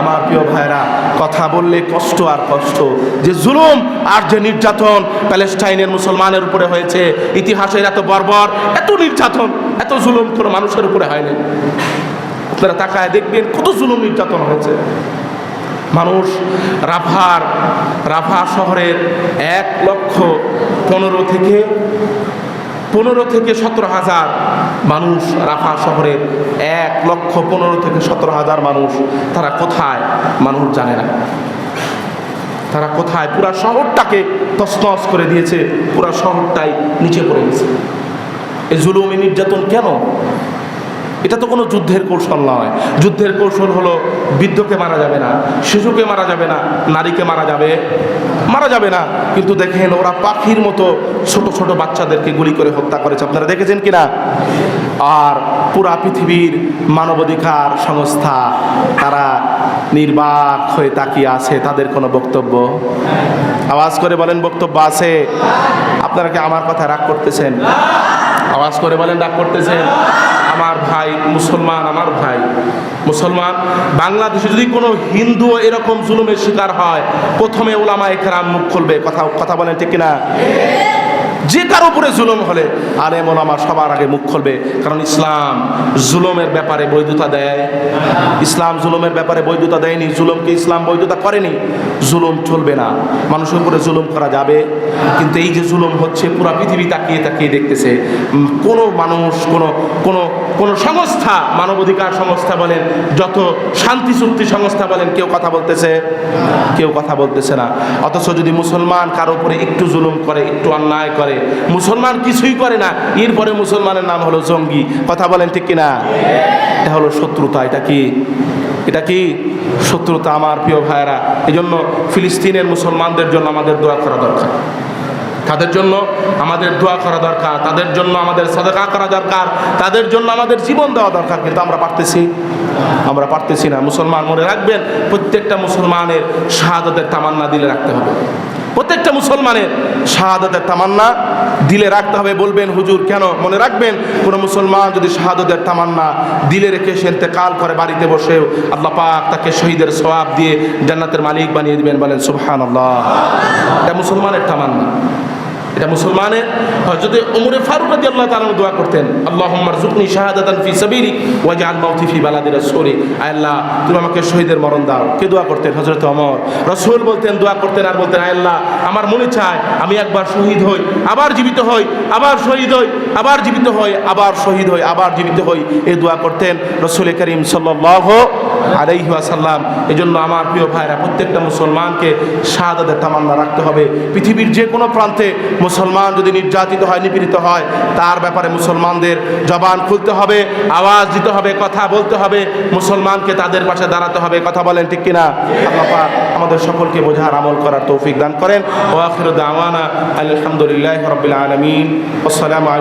আমার প্রিয় ভাইরা, কথা বললে কষ্ট আর কষ্ট। যে জুলুম আর যে নির্যাতন প্যালেস্টাইনের মুসলমানের উপরে হয়েছে, ইতিহাসের এত বর্বর, এত নির্যাতন, এত জুলুম কোনো মানুষের উপরে হয়নি। আপনারা তাকায় দেখবেন কত জুলুম নির্যাতন হয়েছে। মানুষ রাফা শহরের 1,15,000 থেকে 17,000 মানুষ, রাফা শহরের 1,15,000 থেকে 17,000 মানুষ, তারা কোথায়? মানুষ জানে না তারা কোথায়। পুরা শহরটাকে তছনছ করে দিয়েছে, পুরা শহরটাই নিচে পড়ে গেছে। এই জুলুম, এই নির্যাতন কেন? এটা তো কোনো যুদ্ধের কৌশল নয়। যুদ্ধের কৌশল হলো বৃদ্ধকে মারা যাবে না, শিশুকে মারা যাবে না, নারীকে মারা যাবে না। কিন্তু দেখেন, ওরা পাখির মতো ছোট ছোট বাচ্চাদেরকে গুলি করে হত্যা করেছে। আপনারা দেখেছেন কিনা? আর পুরা পৃথিবীর মানবাধিকার সংস্থা তারা নির্বাক হয়ে তাকিয়ে আছে। তাদের কোনো বক্তব্য? আওয়াজ করে বলেন, বক্তব্য আছে? আপনারা কি আমার কথা রাগ করতেছেন? আওয়াজ করে বলেন, রাগ করতেছেন? আমার ভাই মুসলমান, আমার ভাই মুসলমান, বাংলাদেশে যদি কোনো হিন্দু এরকম জুলুমের শিকার হয়, প্রথমে উলামায়ে কেরাম মুখ খুলবে। কথা বলেন ঠিক কিনা? যে কারো উপরে জুলুম হলে আলেম ওলামা সবার আগে মুখ খুলবে। কারণ ইসলাম জুলুমের ব্যাপারে বৈধতা দেয়। ইসলাম জুলুমের ব্যাপারে বৈধতা দেয়নি। জুলুমকে ইসলাম বৈধতা করেনি। জুলুম চলবে না, মানুষের উপরে জুলুম করা যাবে। কিন্তু এই যে জুলুম হচ্ছে, পুরা পৃথিবী তাকিয়ে তাকিয়ে দেখতেছে। কোনো মানুষ, কোনো সংস্থা, মানবাধিকার সংস্থা বলেন, যত শান্তি চুক্তি সংস্থা বলেন, কেউ কথা বলতেছে না। অথচ যদি মুসলমান কারো উপরে একটু জুলুম করে, একটু অন্যায় করে, করে, মুসলমান কিছুই করে না, এরপরে মুসলমানের নাম হলো জঙ্গি। কথা বলেন ঠিক কিনা? এটা হলো শত্রুতা। এটা কি শত্রুতা আমার প্রিয় ভাইয়েরা। এই জন্য ফিলিস্তিনের মুসলমানদের জন্য আমাদের দোয়া করা দরকার, তাদের জন্য আমাদের দোয়া করা দরকার, তাদের জন্য আমাদের সাদাকা করা দরকার, তাদের জন্য আমাদের জীবন দেওয়া দরকার। কিন্তু আমরা পারতেছি না। মুসলমান মনে রাখবেন, প্রত্যেকটা মুসলমানের শাহাদাতের তামান্না দিলে রাখতে হবে। প্রত্যেকটা মুসলমানের শাহাদাতের তামান্না দিলে রাখতে হবে। বলবেন হুজুর কেন? মনে রাখবেন, কোনো মুসলমান যদি শাহাদাতের তামান্না দিলে রেখে সে ইন্তেকাল করে বাড়িতে বসেও, আল্লাহ পাক তাকে শহীদের সওয়াব দিয়ে জান্নাতের মালিক বানিয়ে দিবেন। বলেন সুবহানাল্লাহ। এটা মুসলমানের তামান্না, এটা মুসলমানের। হযরত ওমর ফারুক রাদিয়াল্লাহু তাআলা দোয়া করতেন, আল্লাহুম্মা রযুকনি শাহাদাতান ফি সাবিলিক ওয়াজআল মাউতি ফি বালাদি রাসূলি। আয় আল্লাহ, তুমি আমাকে শহীদের মরণ দাও। কে দোয়া করতেন? হযরত ওমর। রাসূল বলতেন, দোয়া করতেন আর বলতেন, আয় আল্লাহ, আমার মনে চায় আমি একবার শহীদ হই, আবার জীবিত হই, আবার শহীদ হই, আবার জীবিত হই, আবার শহীদ হই, আবার জীবিত হই। এই দোয়া করতেন রাসূল করিম সাল্লাল্লাহু আলাইহি ওয়াসাল্লাম। এজন্য আমার প্রিয় ভাইরা, প্রত্যেকটা মুসলমানকে শাহাদাতের তামান্না রাখতে হবে। পৃথিবীর যে কোনো প্রান্তে মুসলমান যদি নির্যাতিত হয়, নিপীড়িত হয়, তার ব্যাপারে মুসলমানদের জবান খুলতে হবে, আওয়াজ দিতে হবে, কথা বলতে হবে, মুসলমানকে তাদের পাশে দাঁড়াতে হবে। কথা বলেন ঠিক কিনা? আল্লাহ পাক আমাদের সকলকে বোঝার, আমল করার তৌফিক দান করেন। ওয়া আখিরু দাওয়ানা আলহামদুলিল্লাহি রাব্বিল আলামিন। আসসালামু আলাইকুম।